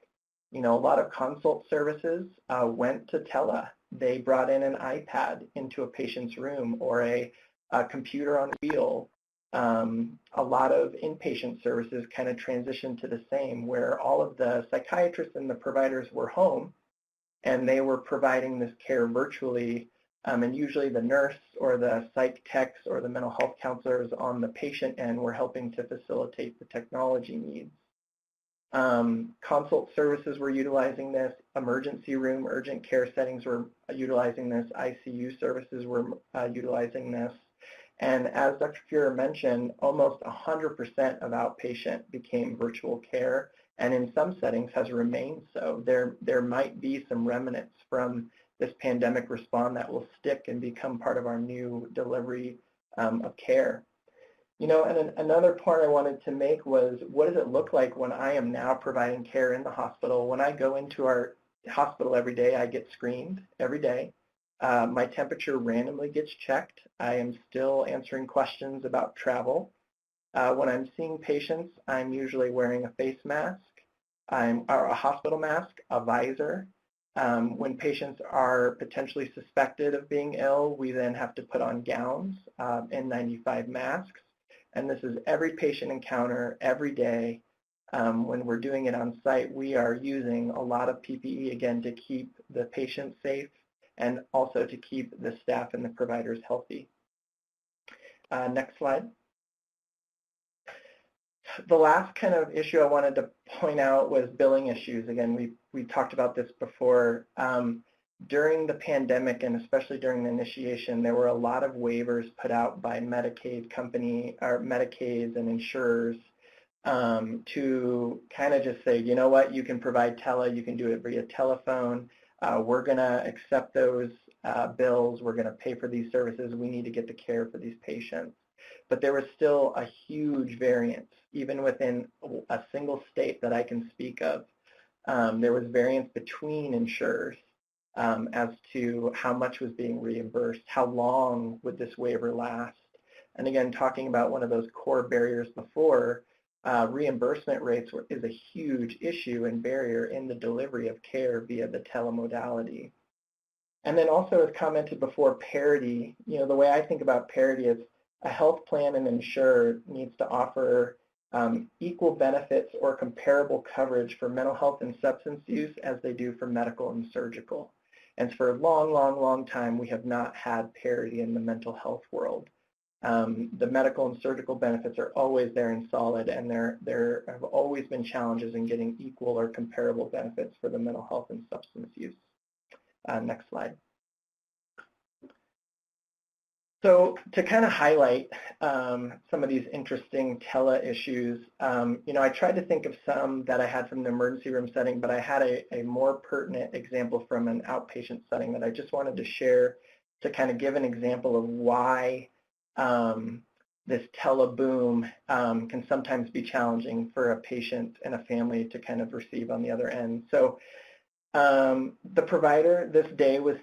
You know, a lot of consult services went to tele. They brought in an iPad into a patient's room or a computer on wheel. A lot of inpatient services kind of transitioned to the same, where all of the psychiatrists and the providers were home and they were providing this care virtually, and usually the nurse or the psych techs or the mental health counselors on the patient end were helping to facilitate the technology needs. Consult services were utilizing this, emergency room, urgent care settings were utilizing this, ICU services were utilizing this. And as Dr. Fuhrer mentioned, almost 100% of outpatient became virtual care, and in some settings has remained so. There might be some remnants from this pandemic response that will stick and become part of our new delivery of care. You know, and another point I wanted to make was, what does it look like when I am now providing care in the hospital? When I go into our hospital every day, I get screened every day. My temperature randomly gets checked. I am still answering questions about travel. When I'm seeing patients, I'm usually wearing a face mask, or a hospital mask, a visor. When patients are potentially suspected of being ill, we then have to put on gowns, N95 masks. And this is every patient encounter, every day. When we're doing it on site, we are using a lot of PPE, again, to keep the patient safe and also to keep the staff and the providers healthy. Next slide. The last kind of issue I wanted to point out was billing issues. Again, we talked about this before. During the pandemic, and especially during the initiation, there were a lot of waivers put out by Medicaid company, or Medicaids and insurers to kind of just say, you know what, you can provide tele, you can do it via telephone. We're going to accept those bills. We're going to pay for these services. We need to get the care for these patients. But there was still a huge variance, even within a single state that I can speak of. There was variance between insurers as to how much was being reimbursed, how long would this waiver last. And again, talking about one of those core barriers before, reimbursement rates is a huge issue and barrier in the delivery of care via the telemodality. And then also, as commented before, parity. You know, the way I think about parity is a health plan and insurer needs to offer equal benefits or comparable coverage for mental health and substance use as they do for medical and surgical. And for a long, long, long time, we have not had parity in the mental health world. The medical and surgical benefits are always there and solid, and there have always been challenges in getting equal or comparable benefits for the mental health and substance use. Next slide. So to kind of highlight some of these interesting tele issues, you know, I tried to think of some that I had from the emergency room setting, but I had a more pertinent example from an outpatient setting that I just wanted to share to kind of give an example of why this tele boom can sometimes be challenging for a patient and a family to kind of receive on the other end. So the provider this day was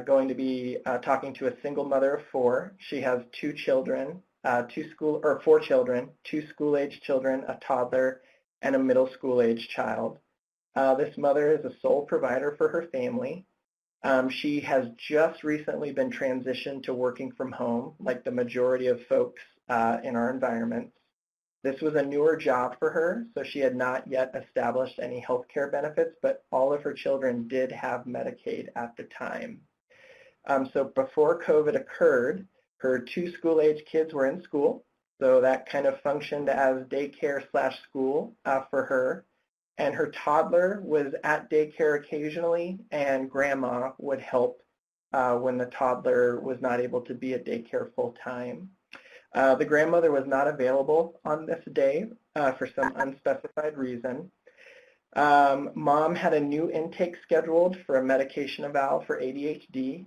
going to be talking to a single mother of 4. She has 2 children, 4 children, 2 school-age children, a toddler, and a middle school-age child. This mother is a sole provider for her family. She has just recently been transitioned to working from home, like the majority of folks in our environments. This was a newer job for her, so she had not yet established any health care benefits, but all of her children did have Medicaid at the time. So before COVID occurred, her 2 school-age kids were in school, so that kind of functioned as daycare/school for her. And her toddler was at daycare occasionally, and grandma would help when the toddler was not able to be at daycare full-time. The grandmother was not available on this day for some unspecified reason. Mom had a new intake scheduled for a medication eval for ADHD.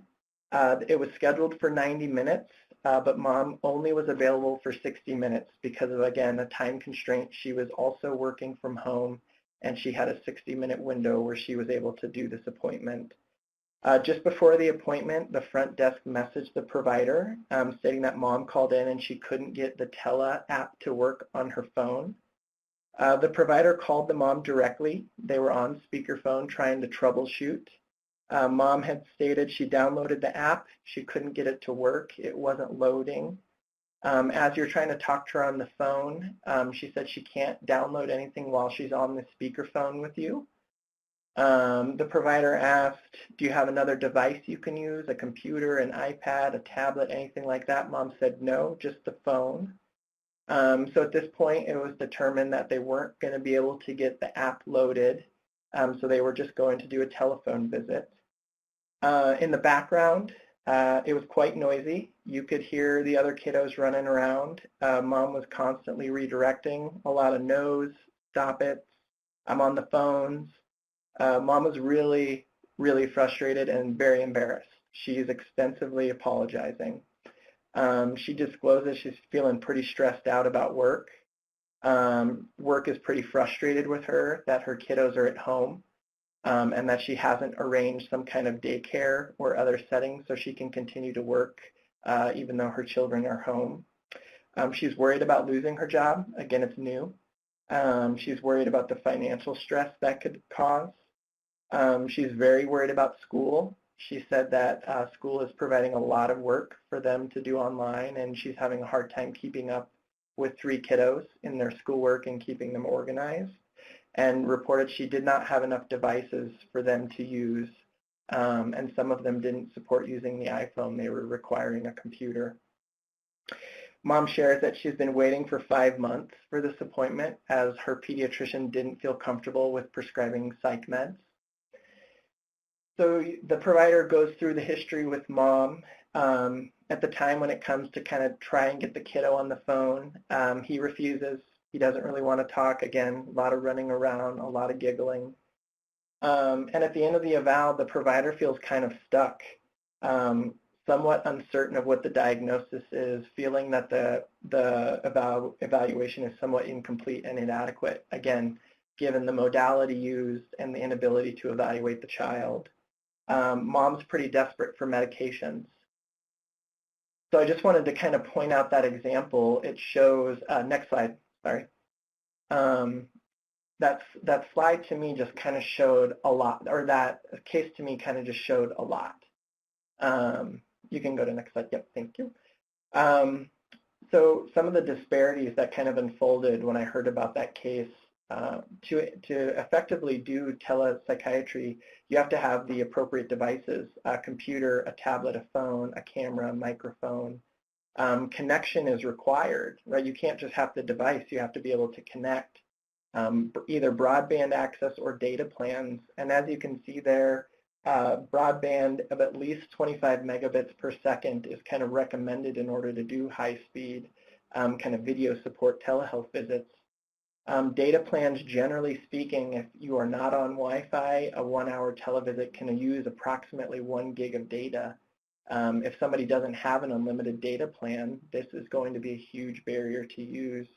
It was scheduled for 90 minutes, but mom only was available for 60 minutes because of, again, a time constraint. She was also working from home, and she had a 60-minute window where she was able to do this appointment. Just before the appointment, the front desk messaged the provider stating that mom called in and she couldn't get the Tele app to work on her phone. The provider called the mom directly. They were on speakerphone trying to troubleshoot. Mom had stated she downloaded the app. She couldn't get it to work. It wasn't loading. As you're trying to talk to her on the phone, she said she can't download anything while she's on the speakerphone with you. The provider asked, do you have another device you can use, a computer, an iPad, a tablet, anything like that? Mom said no, just the phone. So at this point, it was determined that they weren't going to be able to get the app loaded, so they were just going to do a telephone visit. In the background, it was quite noisy. You could hear the other kiddos running around. Mom was constantly redirecting, a lot of no's, stop it, I'm on the phones. Mom was really, really frustrated and very embarrassed. She's extensively apologizing. She discloses she's feeling pretty stressed out about work. Work is pretty frustrated with her, that her kiddos are at home, and that she hasn't arranged some kind of daycare or other settings so she can continue to work even though her children are home. She's worried about losing her job. Again, it's new. She's worried about the financial stress that could cause. She's very worried about school. She said that school is providing a lot of work for them to do online, and she's having a hard time keeping up with 3 kiddos in their schoolwork and keeping them organized, and reported she did not have enough devices for them to use, and some of them didn't support using the iPhone. They were requiring a computer. Mom shares that she's been waiting for 5 months for this appointment as her pediatrician didn't feel comfortable with prescribing psych meds. So the provider goes through the history with mom. At the time when it comes to kind of try and get the kiddo on the phone, he refuses. He doesn't really want to talk. Again, a lot of running around, a lot of giggling. And at the end of the eval, the provider feels kind of stuck, somewhat uncertain of what the diagnosis is, feeling that the evaluation is somewhat incomplete and inadequate, again, given the modality used and the inability to evaluate the child. Mom's pretty desperate for medications. So I just wanted to kind of point out that example. It shows, next slide, sorry. That slide to me just kind of showed a lot, or that case to me kind of just showed a lot. You can go to next slide, yep, thank you. So some of the disparities that kind of unfolded when I heard about that case, to effectively do telepsychiatry, you have to have the appropriate devices, a computer, a tablet, a phone, a camera, a microphone. Connection is required, right? You can't just have the device, you have to be able to connect, either broadband access or data plans. And as you can see there, broadband of at least 25 megabits per second is kind of recommended in order to do high-speed kind of video support telehealth visits. Data plans, generally speaking, if you are not on Wi-Fi, a 1-hour televisit can use approximately 1 gig of data. If somebody doesn't have an unlimited data plan, this is going to be a huge barrier to use.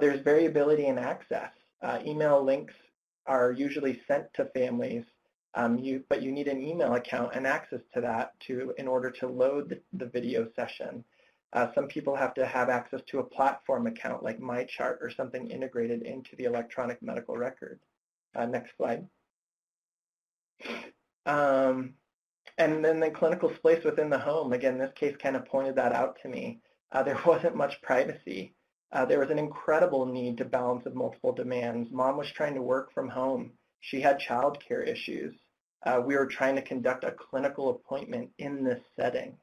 There's variability in access. Email links are usually sent to families, but you need an email account and access to that in order to load the video session. Some people have to have access to a platform account like MyChart or something integrated into the electronic medical record. Next slide. And then the clinical space within the home. Again, this case kind of pointed that out to me. There wasn't much privacy. There was an incredible need to balance of multiple demands. Mom was trying to work from home. She had childcare issues. We were trying to conduct a clinical appointment in this setting.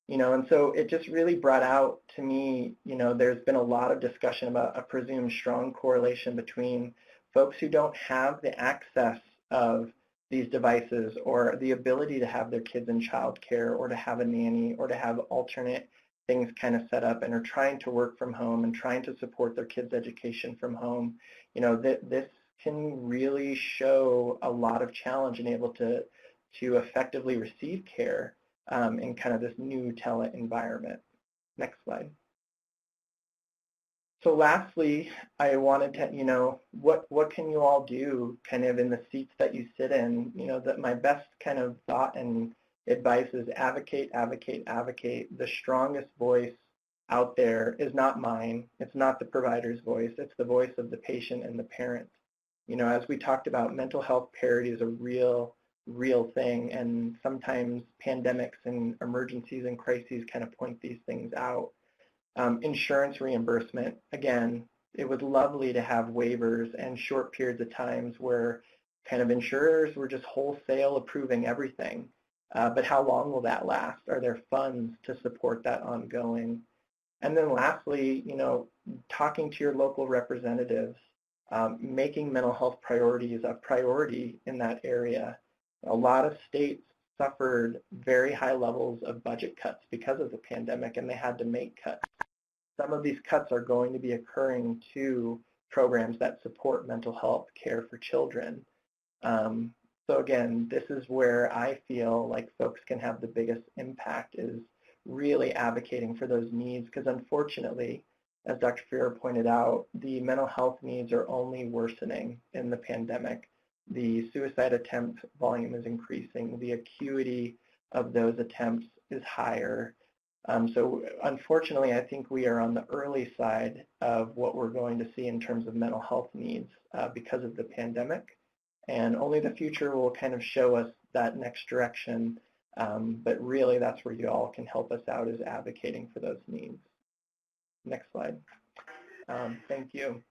And so it just really brought out to me, there's been a lot of discussion about a presumed strong correlation between folks who don't have the access of these devices or the ability to have their kids in childcare or to have a nanny or to have alternate things kind of set up and are trying to work from home and trying to support their kids' education from home. This can really show a lot of challenge in able to effectively receive care. in kind of this new tele environment. Next slide. So lastly, I wanted to, what can you all do kind of in the seats that you sit in? That my best kind of thought and advice is advocate, advocate, advocate. The strongest voice out there is not mine. It's not the provider's voice. It's the voice of the patient and the parent. As we talked about, mental health parity is a real thing, and sometimes pandemics and emergencies and crises kind of point these things out. Insurance reimbursement, again, it was lovely to have waivers and short periods of times where kind of insurers were just wholesale approving everything. But how long will that last? Are there funds to support that ongoing? And then lastly, talking to your local representatives, making mental health priorities a priority in that area. A lot of states suffered very high levels of budget cuts because of the pandemic, and they had to make cuts. Some of these cuts are going to be occurring to programs that support mental health care for children. So again, this is where I feel like folks can have the biggest impact, is really advocating for those needs, because unfortunately, as Dr. Ferrer pointed out, the mental health needs are only worsening in the pandemic. The suicide attempt volume is increasing. The acuity of those attempts is higher. So unfortunately, I think we are on the early side of what we're going to see in terms of mental health needs because of the pandemic. And only the future will kind of show us that next direction. But really, that's where you all can help us out, is advocating for those needs. Next slide. Thank you.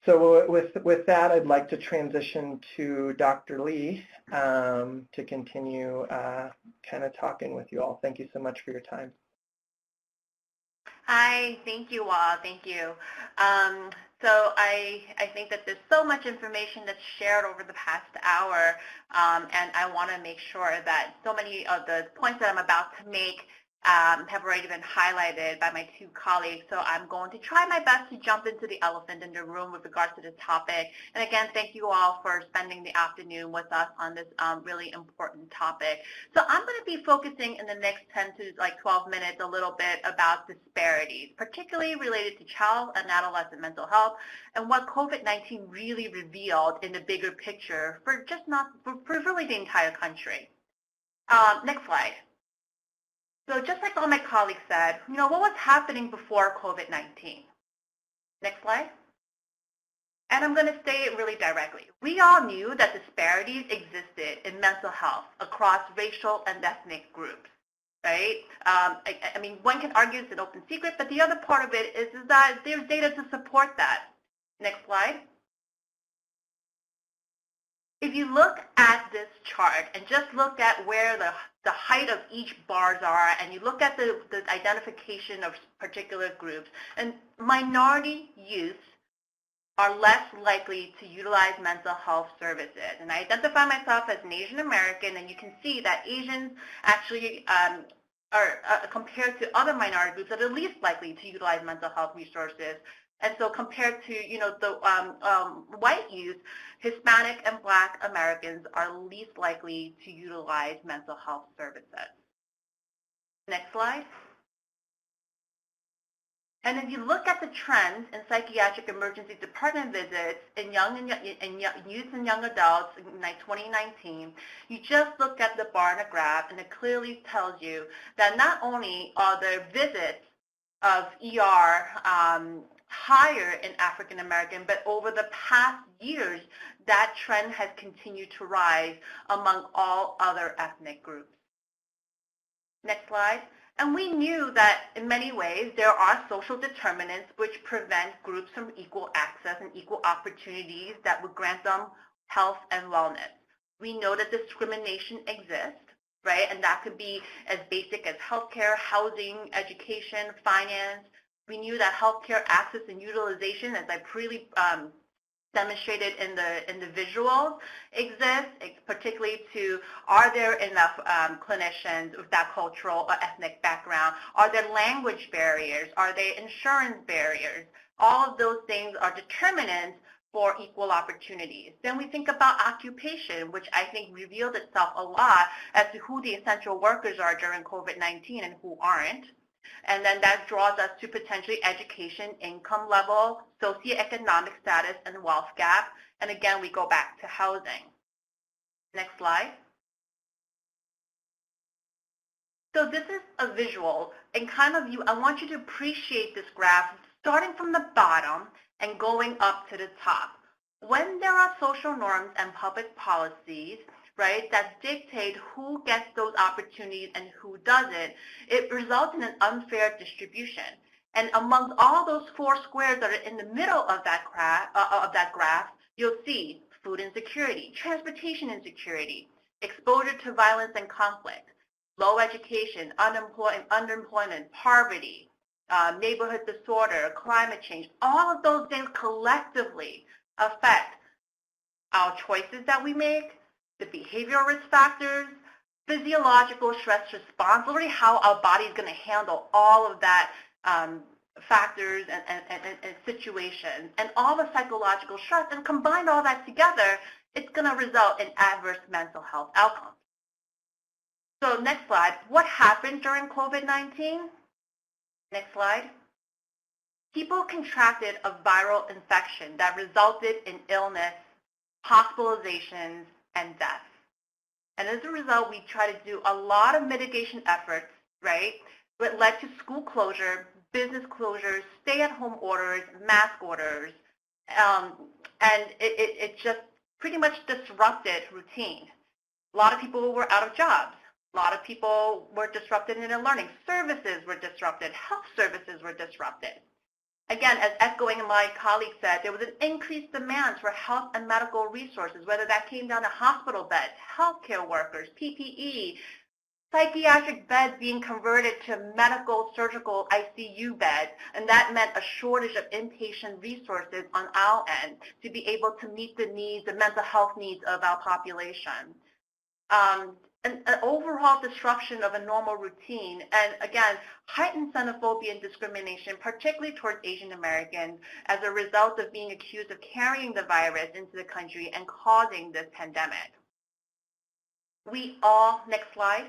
So with that, I'd like to transition to Dr. Lee to continue kind of talking with you all. Thank you so much for your time. Hi, thank you all. Thank you. So I think that there's so much information that's shared over the past hour, and I want to make sure that so many of the points that I'm about to make have already been highlighted by my two colleagues. So I'm going to try my best to jump into the elephant in the room with regards to this topic. And again, thank you all for spending the afternoon with us on this really important topic. So I'm going to be focusing in the next 10 to 12 minutes a little bit about disparities, particularly related to child and adolescent mental health, and what COVID-19 really revealed in the bigger picture for really the entire country. Next slide. So just like all my colleagues said, what was happening before COVID-19? Next slide. And I'm going to say it really directly. We all knew that disparities existed in mental health across racial and ethnic groups, right? I mean, one can argue it's an open secret, but the other part of it is that there's data to support that. Next slide. If you look at this chart and just look at where the height of each bars are, and you look at the identification of particular groups, and minority youth are less likely to utilize mental health services. And I identify myself as an Asian American, and you can see that Asians actually are compared to other minority groups that are least likely to utilize mental health resources. And so compared to, the white youth, Hispanic and Black Americans are least likely to utilize mental health services. Next slide. And if you look at the trends in psychiatric emergency department visits in youth and young adults in 2019, you just look at the bar and a graph, and it clearly tells you that not only are the visits of ER higher in African American, but over the past years, that trend has continued to rise among all other ethnic groups. Next slide. And we knew that in many ways there are social determinants which prevent groups from equal access and equal opportunities that would grant them health and wellness. We know that discrimination exists, right? And that could be as basic as healthcare, housing, education, finance. We knew that healthcare access and utilization, as I demonstrated in the visuals, exist, particularly to, are there enough clinicians with that cultural or ethnic background? Are there language barriers? Are there insurance barriers? All of those things are determinants for equal opportunities. Then we think about occupation, which I think revealed itself a lot as to who the essential workers are during COVID-19 and who aren't. And then that draws us to potentially education, income level, socioeconomic status, and wealth gap. And again, we go back to housing. Next slide. So this is a visual, and I want you to appreciate this graph starting from the bottom and going up to the top. When there are social norms and public policies, right, that dictate who gets those opportunities and who doesn't, it results in an unfair distribution. And amongst all those four squares that are in the middle of that graph, you'll see food insecurity, transportation insecurity, exposure to violence and conflict, low education, underemployment, poverty, neighborhood disorder, climate change. All of those things collectively affect our choices that we make, the behavioral risk factors, physiological stress response, literally how our body is going to handle all of that factors and situations, and all the psychological stress, and combine all that together, it's going to result in adverse mental health outcomes. So next slide. What happened during COVID-19? Next slide. People contracted a viral infection that resulted in illness, hospitalizations, and death. And as a result, we try to do a lot of mitigation efforts, right? It led to school closure, business closures, stay-at-home orders, mask orders, and it just pretty much disrupted routine. A lot of people were out of jobs. A lot of people were disrupted in their learning. Services were disrupted. Health services were disrupted. Again, as echoing my colleague said, there was an increased demand for health and medical resources, whether that came down to hospital beds, healthcare workers, PPE, psychiatric beds being converted to medical surgical ICU beds, and that meant a shortage of inpatient resources on our end to be able to meet the needs, the mental health needs of our population. An overall disruption of a normal routine, and again, heightened xenophobia and discrimination, particularly towards Asian Americans, as a result of being accused of carrying the virus into the country and causing this pandemic. Next slide.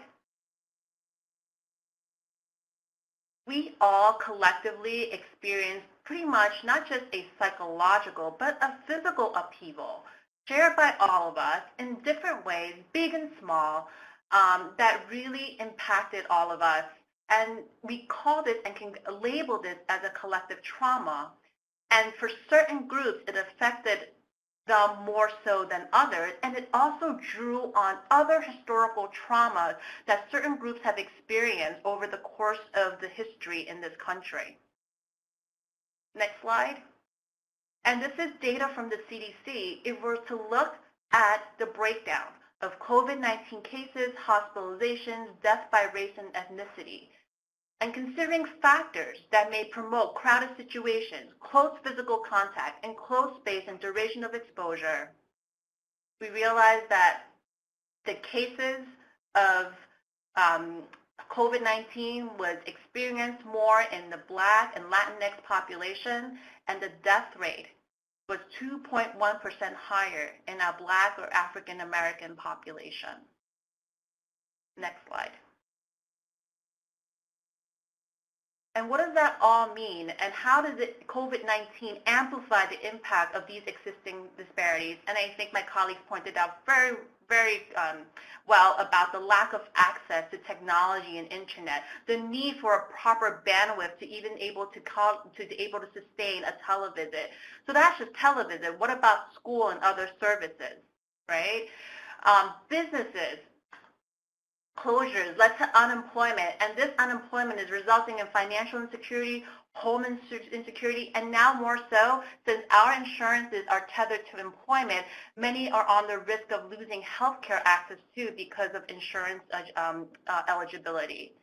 We all collectively experienced pretty much not just a psychological, but a physical upheaval, shared by all of us in different ways, big and small, that really impacted all of us. And we call this and can label this as a collective trauma. And for certain groups, it affected them more so than others. And it also drew on other historical traumas that certain groups have experienced over the course of the history in this country. Next slide. And this is data from the CDC. If we're to look at the breakdown of COVID-19 cases, hospitalizations, death by race and ethnicity, and considering factors that may promote crowded situations, close physical contact, and close space and duration of exposure, we realize that the cases of COVID-19 was experienced more in the Black and Latinx population, and the death rate was 2.1% higher in our Black or African American population. Next slide. And what does that all mean? And how does COVID-19 amplify the impact of these existing disparities? And I think my colleagues pointed out very well about the lack of access to technology and internet, the need for a proper bandwidth to even able to sustain a televisit. So that's just televisit. What about school and other services, right? Businesses, closures led to unemployment, and this unemployment is resulting in financial insecurity, home insecurity, and now more so, since our insurances are tethered to employment, many are on the risk of losing health care access too because of insurance eligibility.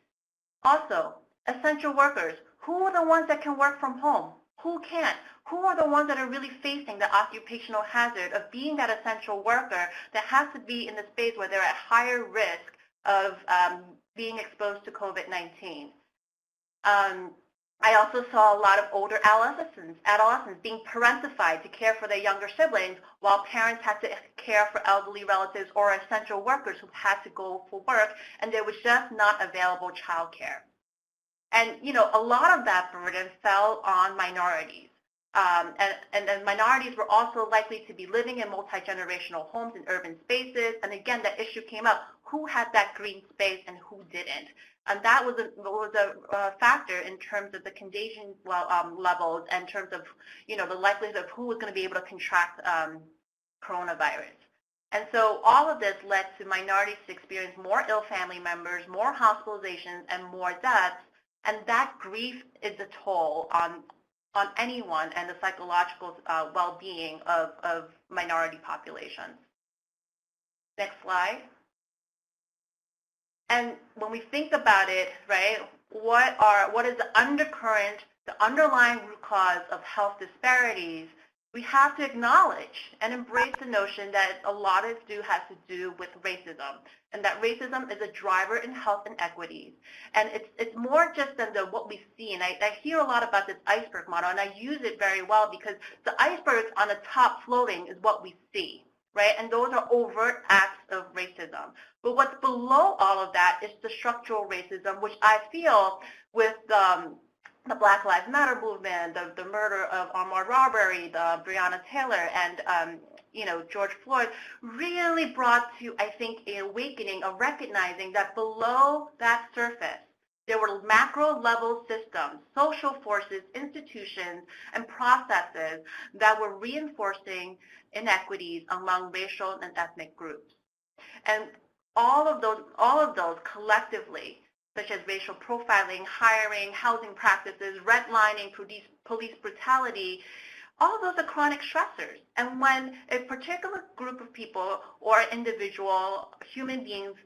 Also, essential workers, who are the ones that can work from home? Who can't? Who are the ones that are really facing the occupational hazard of being that essential worker that has to be in the space where they're at higher risk of being exposed to COVID-19? I also saw a lot of older adolescents being parentified to care for their younger siblings while parents had to care for elderly relatives or essential workers who had to go for work, and there was just not available childcare. And, you know, a lot of that burden fell on minorities. And then minorities were also likely to be living in multi-generational homes in urban spaces. And again, that issue came up. Who had that green space and who didn't? And that was a factor in terms of the contagion levels and in terms of, you know, the likelihood of who was going to be able to contract coronavirus. And so all of this led to minorities to experience more ill family members, more hospitalizations, and more deaths. And that grief is a toll on anyone and the psychological well-being of minority populations. Next slide. And when we think about it, right, what is the undercurrent, the underlying root cause of health disparities? We have to acknowledge and embrace the notion that a lot of it has to do with racism, and that racism is a driver in health inequities. And it's more just than what we see. And I hear a lot about this iceberg model, and I use it very well because the iceberg on the top floating is what we see, right? And those are overt acts of racism. But what's below all of that is the structural racism, which I feel with the Black Lives Matter movement, the murder of Ahmaud Arbery, the Breonna Taylor, and you know, George Floyd, really brought to, I think, an awakening of recognizing that below that surface, there were macro-level systems, social forces, institutions, and processes that were reinforcing inequities among racial and ethnic groups. And all of those collectively, such as racial profiling, hiring, housing practices, redlining, police brutality, all of those are chronic stressors. And when a particular group of people or individual human beings,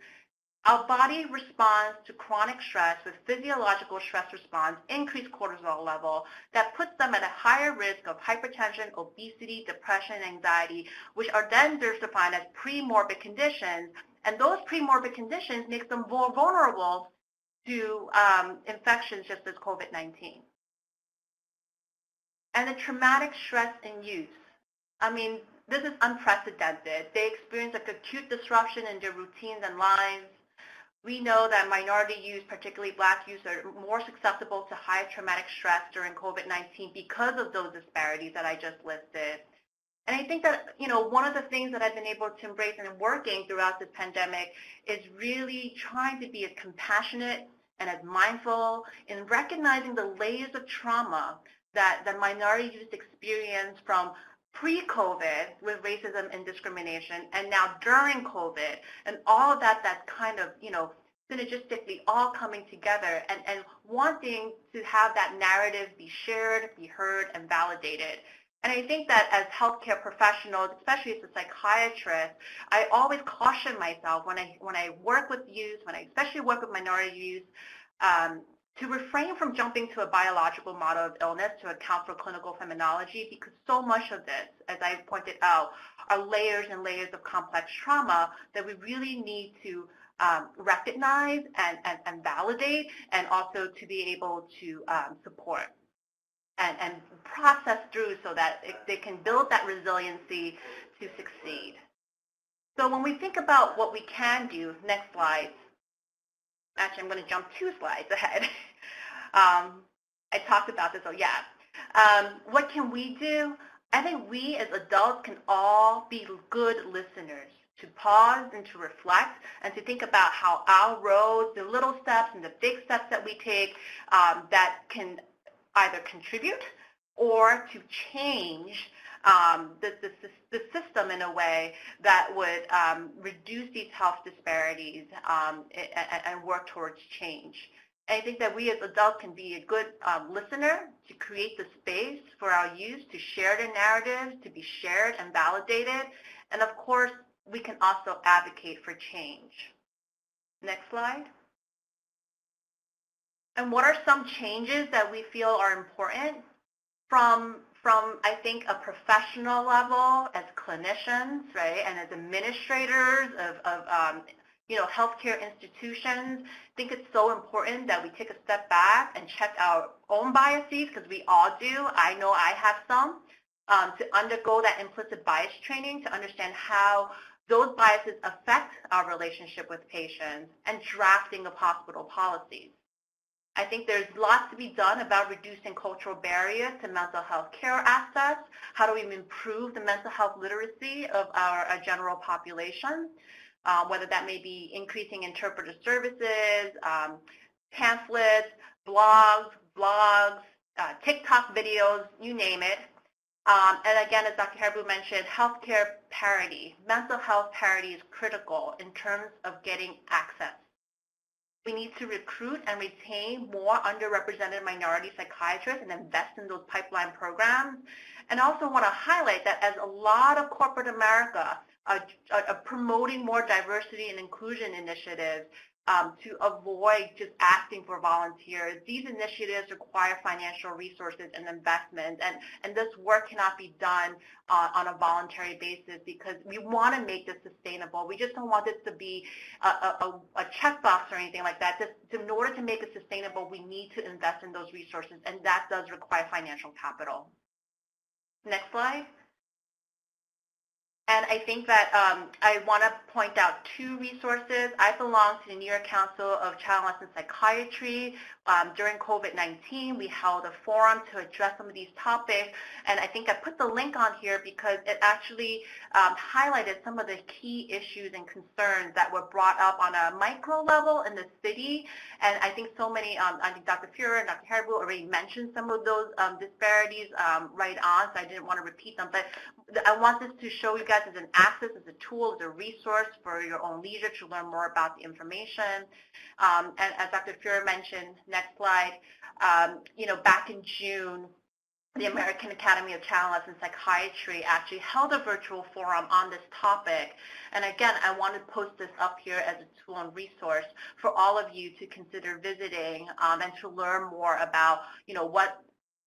our body responds to chronic stress with physiological stress response, increased cortisol level, that puts them at a higher risk of hypertension, obesity, depression, anxiety, which are then defined as pre-morbid conditions. And those pre-morbid conditions make them more vulnerable to infections just as COVID-19. And the traumatic stress in youth. I mean, this is unprecedented. They experience like acute disruption in their routines and lives. We know that minority youth, particularly Black youth, are more susceptible to high traumatic stress during COVID-19 because of those disparities that I just listed. And I think that, you know, one of the things that I've been able to embrace and working throughout this pandemic is really trying to be as compassionate and as mindful in recognizing the layers of trauma that the minority youth experience from pre-COVID with racism and discrimination, and now during COVID, and all of that that's kind of, you know, synergistically all coming together and wanting to have that narrative be shared, be heard, and validated. And I think that as healthcare professionals, especially as a psychiatrist, I always caution myself when I work with youth, when I especially work with minority youth, to refrain from jumping to a biological model of illness to account for clinical fenomenology, because so much of this, as I pointed out, are layers and layers of complex trauma that we really need to recognize and validate, and also to be able to support and process through so that they can build that resiliency to succeed. So when we think about what we can do, next slide. Actually, I'm going to jump 2 slides ahead. I talked about this, what can we do? I think we as adults can all be good listeners, to pause and to reflect and to think about how our roads, the little steps and the big steps that we take that can either contribute or to change the system in a way that would reduce these health disparities and work towards change. And I think that we as adults can be a good listener to create the space for our youth to share their narratives, to be shared and validated. And of course, we can also advocate for change. Next slide. And what are some changes that we feel are important from I think, a professional level as clinicians, right, and as administrators of healthcare institutions, I think it's so important that we take a step back and check our own biases, because we all do. I know I have some, to undergo that implicit bias training to understand how those biases affect our relationship with patients and drafting of hospital policies. I think there's lots to be done about reducing cultural barriers to mental health care access. How do we improve the mental health literacy of our general population? Whether that may be increasing interpreter services, pamphlets, blogs, TikTok videos, you name it. And again, as Dr. Haribu mentioned, healthcare parity, mental health parity is critical in terms of getting access. We need to recruit and retain more underrepresented minority psychiatrists and invest in those pipeline programs. And also want to highlight that as a lot of corporate America are promoting more diversity and inclusion initiatives to avoid just asking for volunteers, these initiatives require financial resources and investment, and this work cannot be done on a voluntary basis, because we want to make this sustainable. We just don't want this to be a checkbox or anything like that. In order to make it sustainable, we need to invest in those resources, and that does require financial capital. Next slide. And I think that I want to point out two resources. I belong to the New York Council of Child and Adolescent Psychiatry. During COVID-19, we held a forum to address some of these topics, and I think I put the link on here because it actually highlighted some of the key issues and concerns that were brought up on a micro level in the city. And I think so many, I think Dr. Fuhrer and Dr. Haribu already mentioned some of those disparities right on, so I didn't want to repeat them. But I want this to show you guys as an access, as a tool, as a resource for your own leisure to learn more about the information. And as Dr. Fuhrer mentioned, next slide, back in June, the American Academy of Child and Adolescent Psychiatry actually held a virtual forum on this topic. And again, I want to post this up here as a tool and resource for all of you to consider visiting and to learn more about,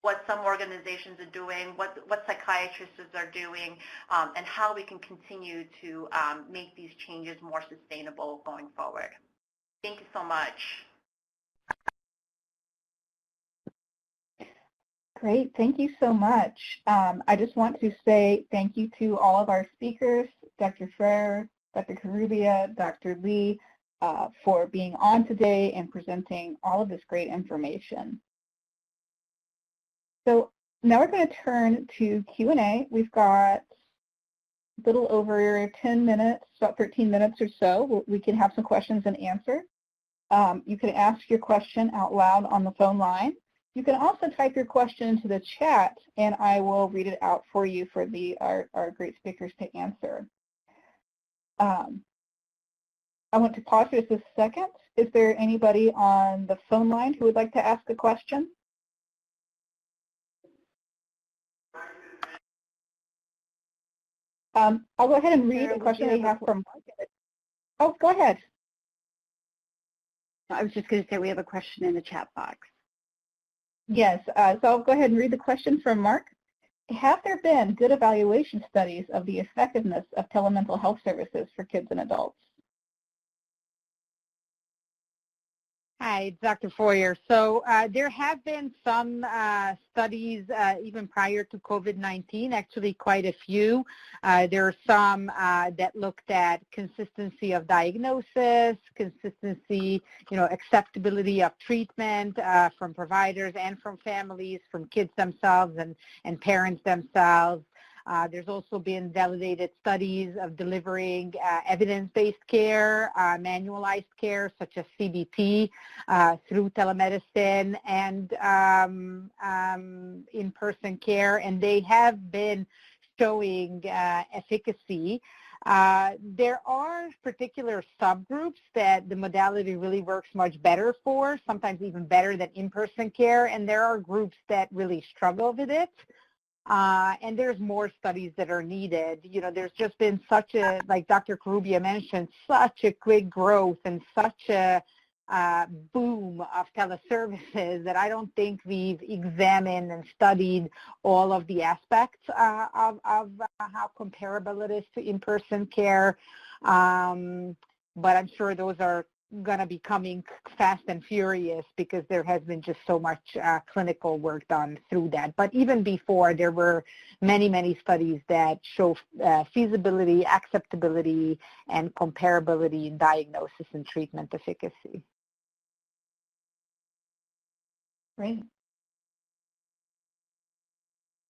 what some organizations are doing, what psychiatrists are doing, and how we can continue to make these changes more sustainable going forward. Thank you so much. Great, thank you so much. I just want to say thank you to all of our speakers, Dr. Frere, Dr. Karubia, Dr. Lee, for being on today and presenting all of this great information. So now we're going to turn to Q&A. We've got a little over 10 minutes, about 13 minutes or so. We can have some questions and answer. You can ask your question out loud on the phone line. You can also type your question into the chat, and I will read it out for you for our great speakers to answer. I want to pause for just a second. Is there anybody on the phone line who would like to ask a question? I'll go ahead and read the question we have from Mark. Oh, go ahead. I was just going to say we have a question in the chat box. Yes, so I'll go ahead and read the question from Mark. Have there been good evaluation studies of the effectiveness of telemental health services for kids and adults? Hi, Dr. Foyer. So there have been some studies even prior to COVID-19, actually quite a few. There are some that looked at consistency of diagnosis, consistency, acceptability of treatment from providers and from families, from kids themselves and parents themselves. There's also been validated studies of delivering evidence-based care, manualized care, such as CBT, through telemedicine and in-person care, and they have been showing efficacy. There are particular subgroups that the modality really works much better for, sometimes even better than in-person care, and there are groups that really struggle with it. And there's more studies that are needed. There's just been such a, like Dr. Karubia mentioned, such a quick growth and such a boom of teleservices that I don't think we've examined and studied all of the aspects of how comparable it is to in-person care. but I'm sure those are going to be coming fast and furious because there has been just so much clinical work done through that. But even before, there were many, many studies that show feasibility, acceptability, and comparability in diagnosis and treatment efficacy. Great.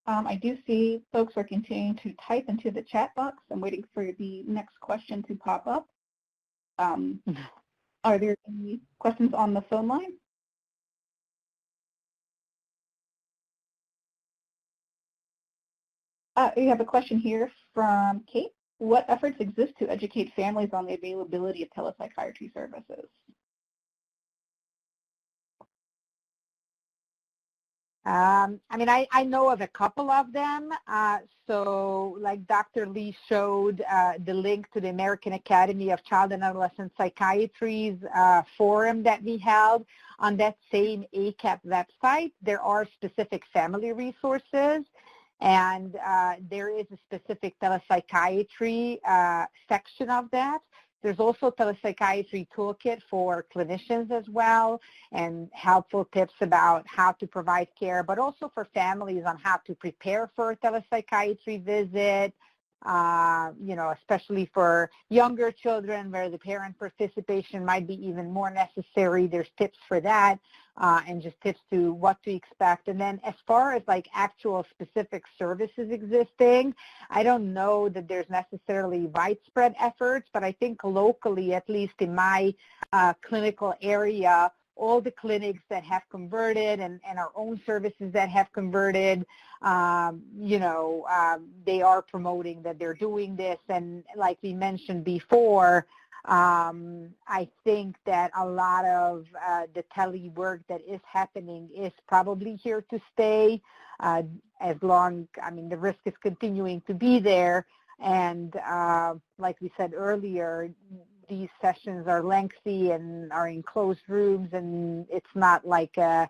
I do see folks are continuing to type into the chat box. I'm waiting for the next question to pop up. Are there any questions on the phone line? We have a question here from Kate. What efforts exist to educate families on the availability of telepsychiatry services? I know of a couple of them. So like Dr. Lee showed the link to the American Academy of Child and Adolescent Psychiatry's forum that we held. On that same ACAP website, there are specific family resources, and there is a specific telepsychiatry section of that. There's also telepsychiatry toolkit for clinicians as well, and helpful tips about how to provide care, but also for families on how to prepare for a telepsychiatry visit, especially for younger children where the parent participation might be even more necessary. There's tips for that, and just tips to what to expect. And then as far as like actual specific services existing, I don't know that there's necessarily widespread efforts, but I think locally, at least in my clinical area, all the clinics that have converted and our own services that have converted, they are promoting that they're doing this. And like we mentioned before, I think that a lot of the tele work that is happening is probably here to stay as long, the risk is continuing to be there. And like we said earlier, these sessions are lengthy and are in closed rooms, and it's not like a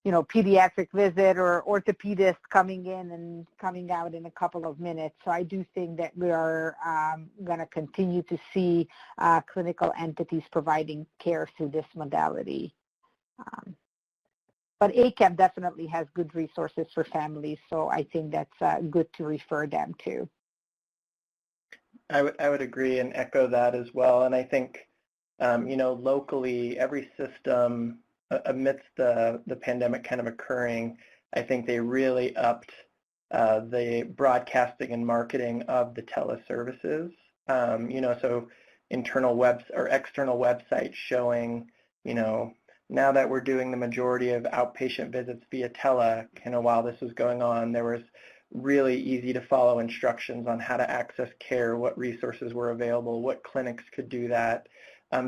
pediatric visit or orthopedist coming in and coming out in a couple of minutes. So I do think that we are going to continue to see clinical entities providing care through this modality. But ACAP definitely has good resources for families, so I think that's good to refer them to. I would agree and echo that as well. And I think, locally, every system amidst the pandemic kind of occurring, I think they really upped the broadcasting and marketing of the teleservices. So internal webs or external websites showing, now that we're doing the majority of outpatient visits via tele, while this was going on, there was really easy to follow instructions on how to access care, what resources were available, what clinics could do that.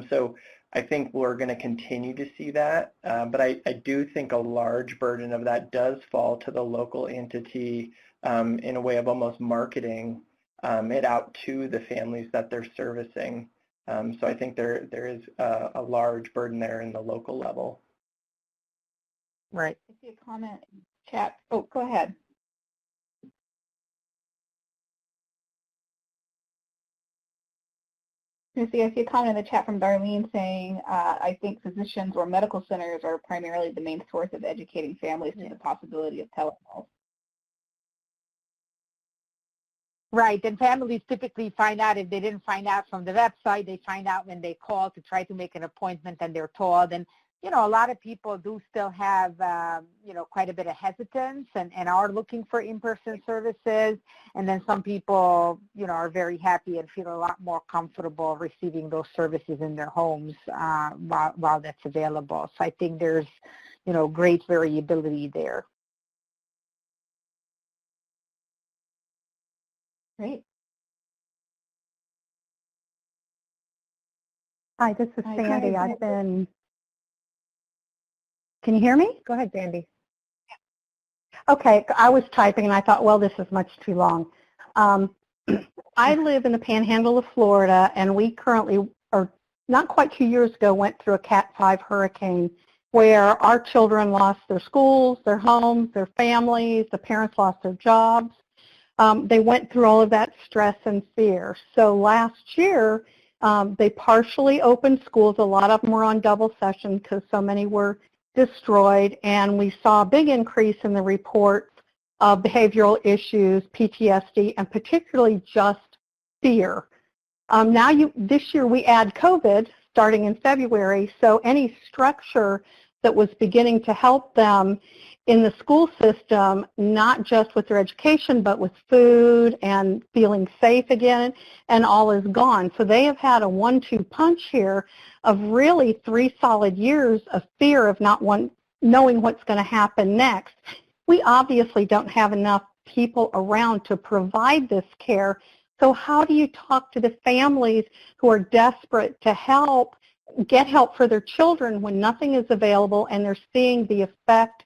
So I think we're going to continue to see that, but I do think a large burden of that does fall to the local entity in a way of almost marketing it out to the families that they're servicing. So I think there is a large burden there in the local level. Right. I see a comment in the chat. Oh, go ahead. I see a comment in the chat from Darlene saying, I think physicians or medical centers are primarily the main source of educating families to the possibility of telehealth. Right, and families typically find out, if they didn't find out from the website, they find out when they call to try to make an appointment and they're told. And, a lot of people do still have, quite a bit of hesitance and are looking for in-person services. And then some people, are very happy and feel a lot more comfortable receiving those services in their homes while that's available. So I think there's, great variability there. Great. Hi, this is Sandy. Can you hear me? Go ahead, Sandy. Okay, I was typing and I thought, well, this is much too long. I live in the panhandle of Florida, and we currently, or not quite 2 years ago, went through a Cat 5 hurricane where our children lost their schools, their homes, their families, the parents lost their jobs. They went through all of that stress and fear. So last year, They partially opened schools. A lot of them were on double session because so many were destroyed, and we saw a big increase in the reports of behavioral issues, PTSD, and particularly just fear. This year we add COVID starting in February, so any structure that was beginning to help them in the school system, not just with their education, but with food and feeling safe again, and all is gone. So they have had a 1-2 punch here of really 3 solid years of fear of not knowing what's going to happen next. We obviously don't have enough people around to provide this care. So how do you talk to the families who are desperate to get help for their children when nothing is available and they're seeing the effect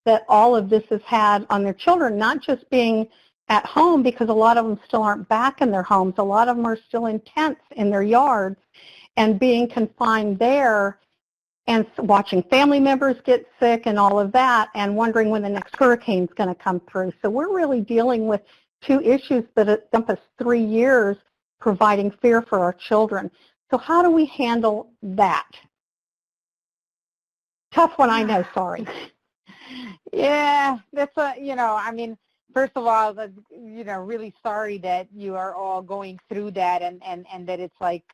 that all of this has had on their children, not just being at home, because a lot of them still aren't back in their homes. A lot of them are still in tents in their yards and being confined there and watching family members get sick and all of that and wondering when the next hurricane's going to come through. So we're really dealing with 2 issues that encompass 3 years providing fear for our children. So how do we handle that? Tough one, I know, sorry. Yeah, that's I mean, first of all, really sorry that you are all going through that and that it's like